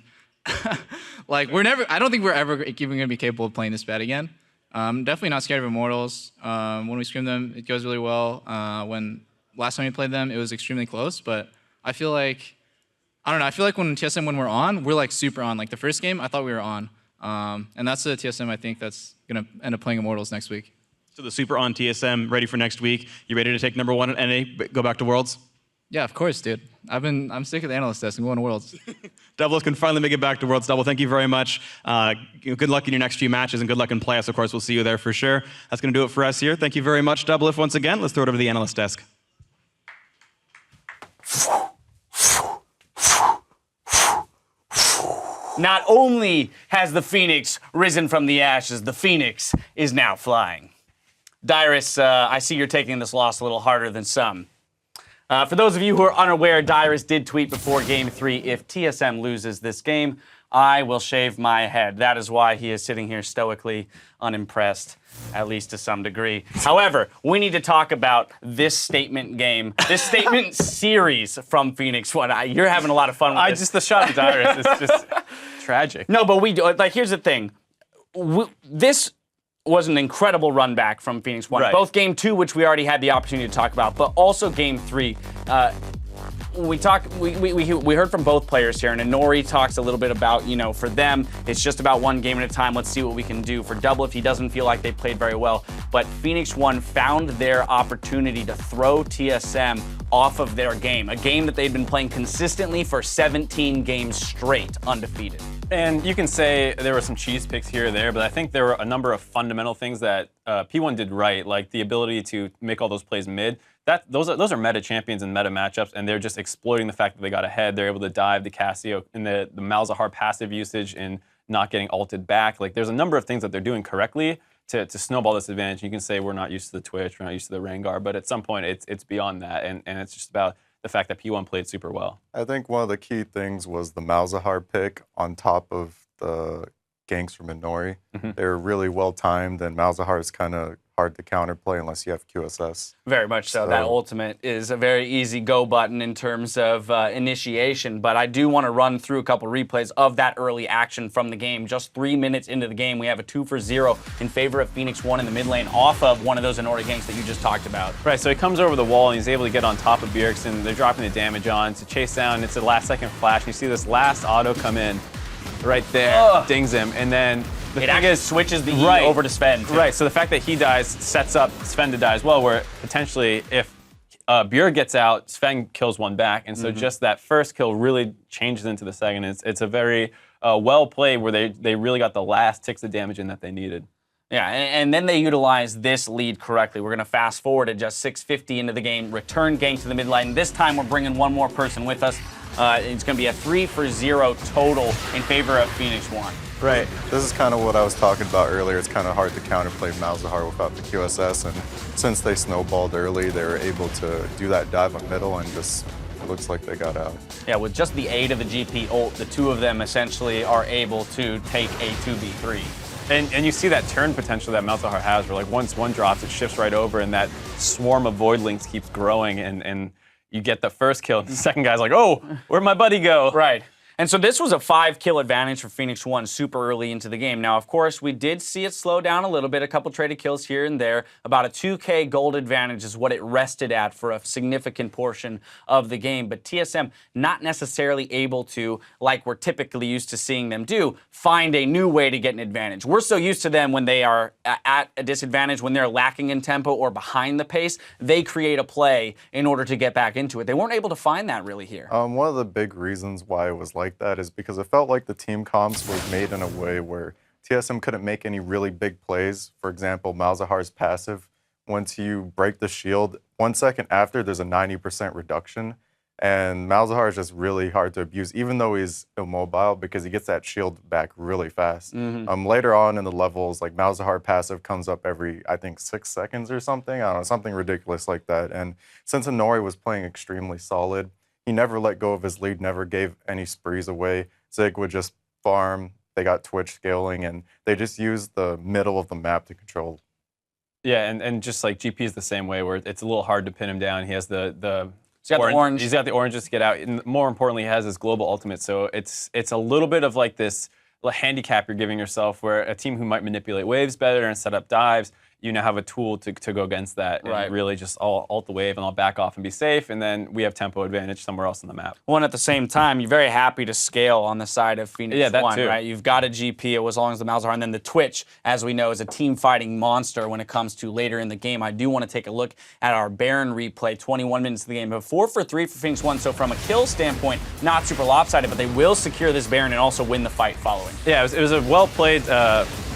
like I don't think we're ever even going to be capable of playing this bad again. Definitely not scared of Immortals. When we scrim them, it goes really well. When last time we played them, it was extremely close, but I feel like, I don't know, I feel like when TSM, when we're on, we're like super on. Like the first game, I thought we were on. And that's the TSM I think that's going to end up playing Immortals next week. So the super on TSM ready for next week. You ready to take #1 at NA, go back to Worlds? Yeah, of course, dude. I'm sick of the analyst desk and going to Worlds. Doublelift can finally make it back to Worlds. Double, thank you very much. Good luck in your next few matches and good luck in playoffs. Of course, we'll see you there for sure. That's going to do it for us here. Thank you very much, Doublelift, once again. Let's throw it over to the analyst desk. Not only has the Phoenix risen from the ashes, the Phoenix is now flying. Dyrus, I see you're taking this loss a little harder than some. For those of you who are unaware, Dyrus did tweet before Game 3, if TSM loses this game, I will shave my head. That is why he is sitting here stoically unimpressed, at least to some degree. However, we need to talk about this statement game, this statement series from Phoenix One. You're having a lot of fun with this. Just the shot of Dyrus is just tragic. No, but we do. Like, here's the thing. This was an incredible run back from Phoenix One. Right. Both Game 2, which we already had the opportunity to talk about, but also Game 3. We heard from both players here, and Inori talks a little bit about, for them, it's just about one game at a time. Let's see what we can do. For Double, if he doesn't feel like they played very well. But Phoenix One found their opportunity to throw TSM off of their game, a game that they'd been playing consistently for 17 games straight, undefeated. And you can say there were some cheese picks here or there, but I think there were a number of fundamental things that P1 did right, like the ability to make all those plays mid. Those are meta champions and meta matchups, and they're just exploiting the fact that they got ahead. They're able to dive the Cassio and the Malzahar passive usage and not getting ulted back. Like, there's a number of things that they're doing correctly to snowball this advantage. You can say we're not used to the Twitch, we're not used to the Rengar, but at some point it's beyond that, and it's just about the fact that P1 played super well. I think one of the key things was the Malzahar pick on top of the ganks from Inori. They were really well timed, and Malzahar is kind of hard to counterplay unless you have QSS. Very much so. That ultimate is a very easy go button in terms of initiation, but I do want to run through a couple replays of that early action from the game. Just 3 minutes into the game, we have a 2-for-0 in favor of Phoenix One in the mid lane off of one of those Inori ganks that you just talked about. Right, so he comes over the wall and he's able to get on top of Bjergsen. They're dropping the damage on to chase down. It's a last-second flash. You see this last auto come in right there, dings him, and then It actually switches the E over to Sven. Too. Right, so the fact that he dies sets up Sven to die as well, where potentially if Bjerg gets out, Sven kills one back, and so just that first kill really changes into the second. It's a very well played where they really got the last ticks of damage in that they needed. Yeah, and then they utilize this lead correctly. We're going to fast forward at just 6:50 into the game, return gank to the mid lane. This time we're bringing one more person with us. It's going to be a 3-for-0 total in favor of Phoenix One. Right. This is kind of what I was talking about earlier. It's kind of hard to counterplay Malzahar without the QSS, and since they snowballed early, they were able to do that dive on middle, and just it looks like they got out. Yeah, with just the aid of the GP ult, the two of them essentially are able to take a 2v3. And you see that turn potential that Malzahar has, where like once one drops, it shifts right over, and that swarm of Voidlings keeps growing, and you get the first kill, and the second guy's like, oh, where'd my buddy go? Right. And so this was a 5-kill advantage for Phoenix One super early into the game. Now, of course, we did see it slow down a little bit, a couple traded kills here and there. About a 2K gold advantage is what it rested at for a significant portion of the game. But TSM not necessarily able to, like we're typically used to seeing them do, find a new way to get an advantage. We're so used to them when they are at a disadvantage, when they're lacking in tempo or behind the pace, they create a play in order to get back into it. They weren't able to find that really here. One of the big reasons why it was like that is because it felt like the team comps was made in a way where TSM couldn't make any really big plays. For example, Malzahar's passive, once you break the shield, 1 second after, there's a 90% reduction. And Malzahar is just really hard to abuse, even though he's immobile, because he gets that shield back really fast. Later on in the levels, like Malzahar passive comes up every, I think, 6 seconds or something. I don't know, something ridiculous like that. And since Inori was playing extremely solid, he never let go of his lead, never gave any sprees away. Zig would just farm. They got Twitch scaling, and they just used the middle of the map to control. Yeah, and just like GP is the same way, where it's a little hard to pin him down. He has the He's got the orange. He's got the oranges to get out. And more importantly, he has his global ultimate. So it's a little bit of like this handicap you're giving yourself, where a team who might manipulate waves better and set up dives, you now have a tool to go against that and really just ult the wave, and I'll back off and be safe, and then we have tempo advantage somewhere else on the map. Well, and at the same time, you're very happy to scale on the side of Phoenix that One, too. right? You've got a GP as long as the Malzahar, and then the Twitch, as we know, is a team-fighting monster when it comes to later in the game. I do want to take a look at our Baron replay, 21 minutes of the game, but 4 for 3 for Phoenix One, so from a kill standpoint, not super lopsided, but they will secure this Baron and also win the fight following. Yeah, it was a well-played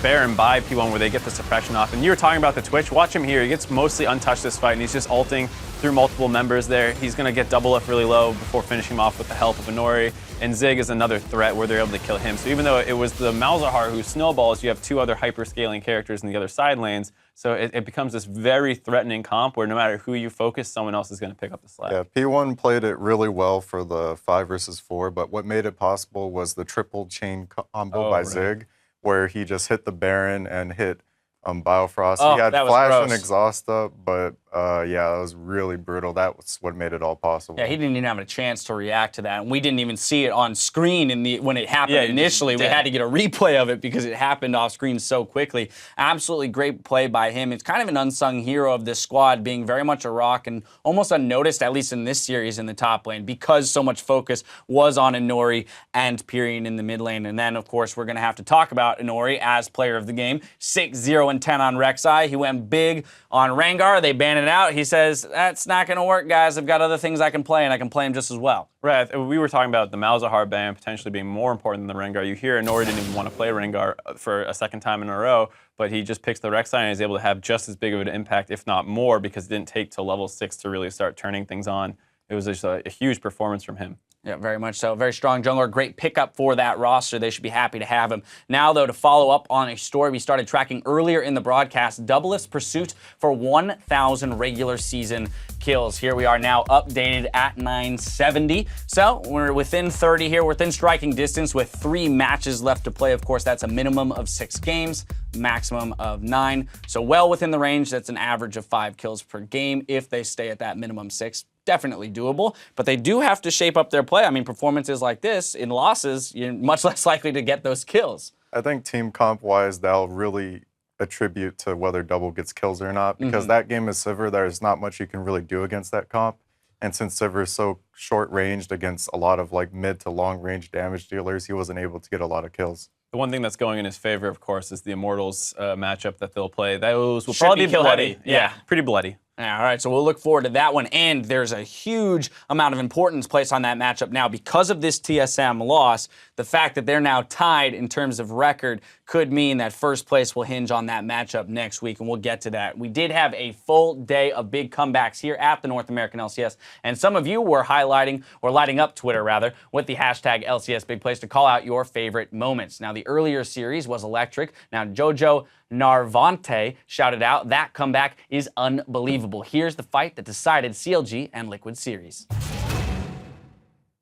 Baron by P1 where they get the suppression off. And you were talking about the Twitch. Watch him here. He gets mostly untouched this fight, and he's just ulting through multiple members there. He's going to get double F really low before finishing him off with the help of Inori. And Zig is another threat where they're able to kill him. So even though it was the Malzahar who snowballs, you have two other hyper-scaling characters in the other side lanes. So it becomes this very threatening comp where no matter who you focus, someone else is going to pick up the slack. Yeah, P1 played it really well for the 5 versus 4, but what made it possible was the triple chain combo by Zig, where he just hit the Baron and hit Biofrost. Oh, he had that was Flash and gross. Exhaust up, but yeah, that was really brutal. That was what made it all possible. Yeah, he didn't even have a chance to react to that, and we didn't even see it on screen when it happened initially. We had to get a replay of it because it happened off screen so quickly. Absolutely great play by him. It's kind of an unsung hero of this squad, being very much a rock and almost unnoticed, at least in this series in the top lane, because so much focus was on Inori and Pyrion in the mid lane. And then, of course, we're going to have to talk about Inori as player of the game. 6-0 and 10 on Rek'Sai. He went big on Rengar. They banned it out. He says, that's not going to work, guys. I've got other things I can play, and I can play him just as well. Right. We were talking about the Malzahar ban potentially being more important than the Rengar. You hear Inori didn't even want to play Rengar for a second time in a row, but he just picks the Rek'Sai and is able to have just as big of an impact, if not more, because it didn't take till level 6 to really start turning things on. It was just a huge performance from him. Yeah, very much so. Very strong jungler. Great pickup for that roster. They should be happy to have him. Now, though, to follow up on a story we started tracking earlier in the broadcast, Doublelift's pursuit for 1,000 regular season kills. Here we are now updated at 970. So we're within 30 here, within striking distance with 3 matches left to play. Of course, that's a minimum of 6 games, maximum of 9. So well within the range. That's an average of 5 kills per game if they stay at that minimum 6. Definitely doable, but they do have to shape up their play. I mean, performances like this, in losses, you're much less likely to get those kills. I think team comp-wise, that'll really attribute to whether Double gets kills or not, because that game is Sivir. There's not much you can really do against that comp. And since Sivir is so short-ranged against a lot of like mid to long-range damage dealers, he wasn't able to get a lot of kills. The one thing that's going in his favor, of course, is the Immortals matchup that they'll play. Those will Should probably be be bloody. kill-heavy. Yeah. Pretty bloody. All right, so we'll look forward to that one. And there's a huge amount of importance placed on that matchup now because of this TSM loss. The fact that they're now tied in terms of record could mean that first place will hinge on that matchup next week, and we'll get to that. We did have a full day of big comebacks here at the North American LCS, and some of you were highlighting, or lighting up Twitter rather, with the hashtag LCS Big Plays to call out your favorite moments. Now, the earlier series was electric. Now, Jojo Narvante shouted out, that comeback is unbelievable. Here's the fight that decided CLG and Liquid series.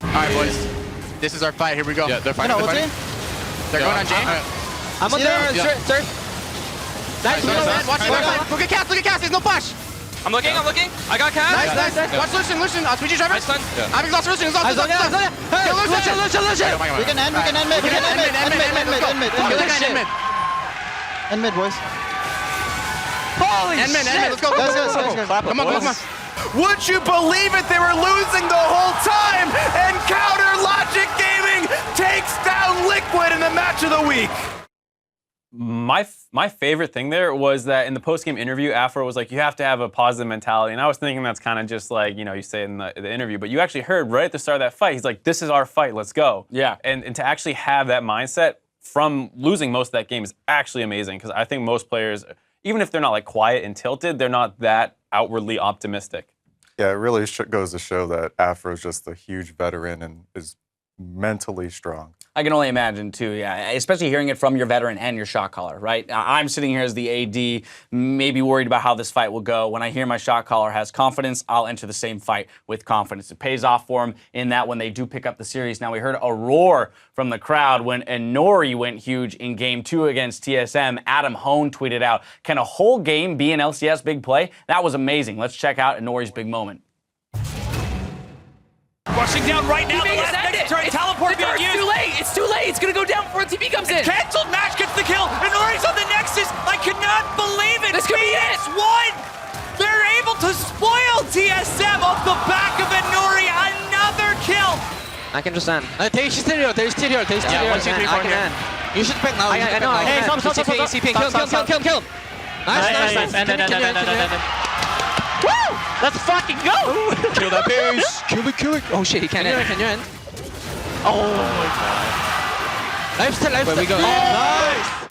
All right, boys. This is our fight. Here we go. Yeah, they're fighting. They're going on Jane. I'm on there, sir. Nice. Watch it. Look at Cass. Look at Cass. There's no flash. I'm looking. I got Cass. Nice. Watch Lucian. Switchy driver. Nice stun. I've exhausted Lucian. Hey, Lucian. We can end mid. End mid, boys. Holy shit. Let's go. Come on. Would you believe it? They were losing the whole time, and Counter Logic Gaming takes down Liquid in the match of the week. My favorite thing there was that in the post-game interview, Afro was like, you have to have a positive mentality. And I was thinking that's kind of just like, you say it in the interview. But you actually heard right at the start of that fight, he's like, this is our fight, let's go. Yeah. And to actually have that mindset from losing most of that game is actually amazing. Because I think most players, even if they're not like quiet and tilted, they're not that outwardly optimistic. Yeah, it really goes to show that Afro's just a huge veteran and is mentally strong. I can only imagine, too, yeah. Especially hearing it from your veteran and your shot caller, right? I'm sitting here as the AD, maybe worried about how this fight will go. When I hear my shot caller has confidence, I'll enter the same fight with confidence. It pays off for him in that when they do pick up the series. Now, we heard a roar from the crowd when Inori went huge in Game 2 against TSM. Adam Hone tweeted out, can a whole game be an LCS big play? That was amazing. Let's check out Inori's big moment. Rushing down right now. The last next turn. Teleport being used. It's too late. It's gonna go down before the TP comes in. Cancelled. Nash gets the kill. Inori's on the Nexus. I cannot believe it. This could be it. FLICKR. They're able to spoil TSM off the back of Inori. Another kill. I can just end. There's Tyrio. 1, 2, 3, 4 here. You should pick now. I know. Hey, stop. Kill. Nice. Woo! Let's fucking go! Kill that base! Kill it! Oh shit, he can't end. Can you end? Oh my god. Lifesteal. Where we go? Nice!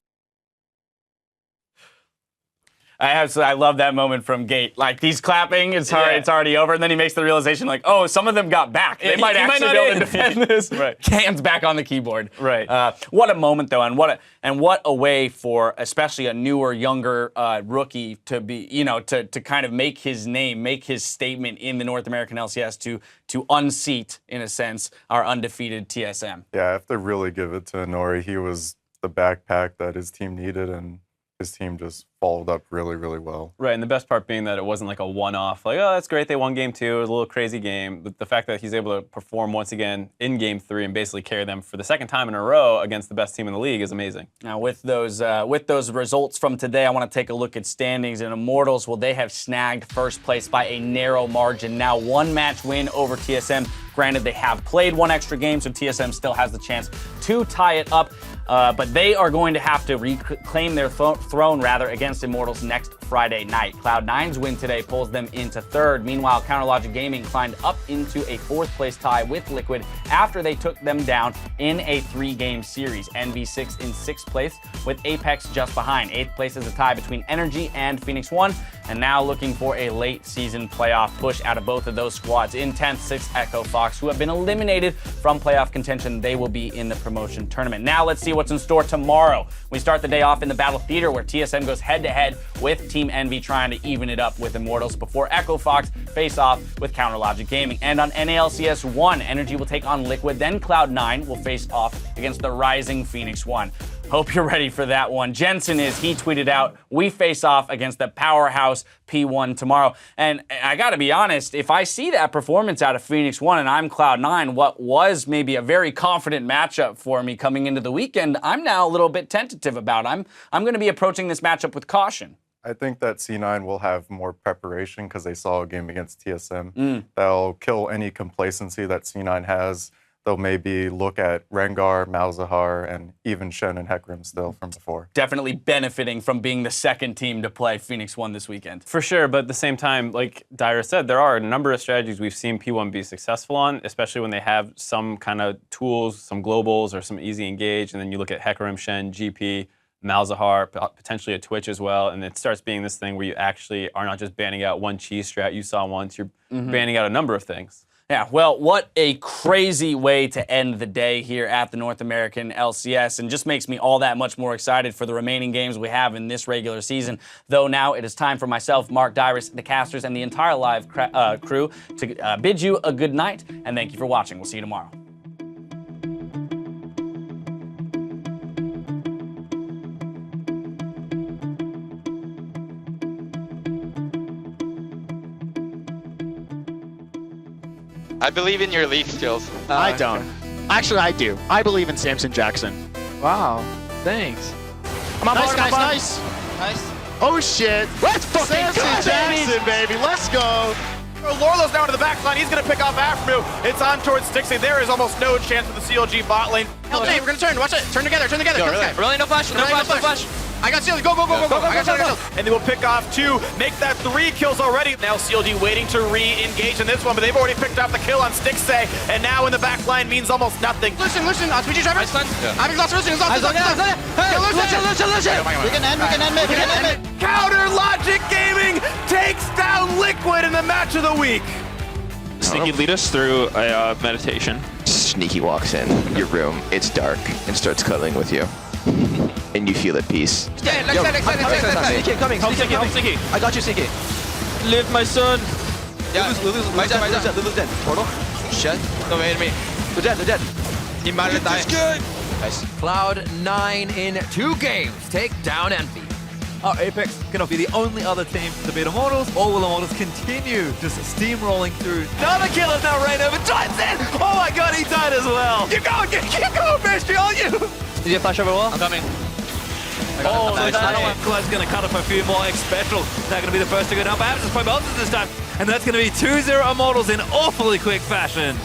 I love that moment from Gate. Like, he's clapping, it's already over, and then he makes the realization, like, oh, some of them got back. They might actually be able to defend this. Right. Hands back on the keyboard. Right. What a moment, though, and what a way for especially a newer, younger rookie to be, to kind of make his name, make his statement in the North American LCS to unseat, in a sense, our undefeated TSM. Yeah, I have to really give it to Inori. He was the backpack that his team needed, and his team just followed up really, really well. Right, and the best part being that it wasn't like a one-off, like, oh, that's great, they won game 2, it was a little crazy game. But the fact that he's able to perform once again in game 3 and basically carry them for the second time in a row against the best team in the league is amazing. Now, with those results from today, I want to take a look at standings. And Immortals, well, they have snagged first place by a narrow margin. Now, 1-match win over TSM. Granted, they have played 1 extra game, so TSM still has the chance to tie it up. But they are going to have to reclaim their throne, against Immortals next Friday night. Cloud9's win today pulls them into 3rd. Meanwhile, CounterLogic Gaming climbed up into a 4th place tie with Liquid after they took them down in a 3-game series. NV6 in 6th place with Apex just behind. 8th place is a tie between Energy and Phoenix1. And now looking for a late season playoff push out of both of those squads. In 10th, 6th, Echo Fox, who have been eliminated from playoff contention. They will be in the promotion tournament. Now let's see what's in store tomorrow. We start the day off in the Battle Theater, where TSM goes head-to-head with Team Envy, trying to even it up with Immortals before Echo Fox face off with CounterLogic Gaming. And on NALCS1, Energy will take on Liquid, then Cloud9 will face off against the rising Phoenix1. Hope you're ready for that one. Jensen he tweeted out, we face off against the powerhouse P1 tomorrow. And I gotta be honest, if I see that performance out of Phoenix1 and I'm Cloud9, what was maybe a very confident matchup for me coming into the weekend, I'm now a little bit tentative about. I'm gonna be approaching this matchup with caution. I think that C9 will have more preparation because they saw a game against TSM. That'll kill any complacency that C9 has. They'll maybe look at Rengar, Malzahar, and even Shen and Hecarim still from before. Definitely benefiting from being the second team to play Phoenix1 this weekend. For sure, but at the same time, like Dyra said, there are a number of strategies we've seen P1 be successful on, especially when they have some kind of tools, some globals, or some easy engage, and then you look at Hecarim, Shen, GP, Malzahar, potentially a Twitch as well, and it starts being this thing where you actually are not just banning out one cheese strat you saw once, you're banning out a number of things. Yeah, well, what a crazy way to end the day here at the North American LCS, and just makes me all that much more excited for the remaining games we have in this regular season. Though now it is time for myself, Mark Dyrus, the casters, and the entire live crew to bid you a good night, and thank you for watching. We'll see you tomorrow. I believe in your leaf skills. I don't. Actually, I do. I believe in Samson Jackson. Wow. Thanks. Nice, guys, nice. Nice. Oh, shit. Let's fucking Samson Jackson, baby. Let's go. Lorlo's now into the back line. He's going to pick off Afro. It's on towards Stixie. There is almost no chance for the CLG bot lane. Help me, we're going to turn. Watch it. Turn together, turn together. Really? No flash. No flash. No flash. I got CLG. Go. I got CLG. And they will pick off 2, make that 3 kills already. Now CLG waiting to re-engage in this one, but they've already picked off the kill on Stixie, and now in the back line means almost nothing. Listen. Speedy driver. Nice stun. I'm exhausted. Listen. We can end. CounterLogic Gaming takes down Liquid in the match of the week. Sneaky lead us through a meditation. Sneaky walks in your room, it's dark, and starts cuddling with you. And you feel at peace. Sneaky coming. Sneaky. I got you, Sneaky. Live, my son. Yeah. Lulu's dead. Portal. Shit. No, wait a minute. They're dead. He might have died. Good. Nice. Cloud9 in 2 games take down Envy. Are Apex gonna be the only other team to beat Immortals, or will Immortals continue just steamrolling through? Another kill is now right over Johnson! Oh my god, he died as well! Keep going, Bestry, on you! Did you flash over wall? I'm coming. Oh, Cloud's gonna cut off a few more X-Special. They're gonna be the first to go down. Perhaps it's Proboscis this time. And that's gonna be 2-0 Immortals in awfully quick fashion.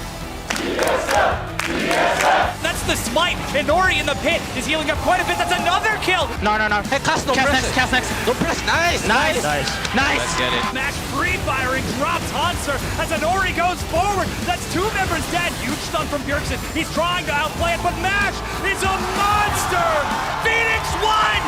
That's the smite. Inori in the pit is healing up quite a bit. That's another kill. No. Hey, cast next. Don't press. Nice. Let's get it. Mash free firing drops Hanser as Inori goes forward. That's 2 members dead. Huge stun from Bjergsen. He's trying to outplay it, but Mash is a monster. Phoenix1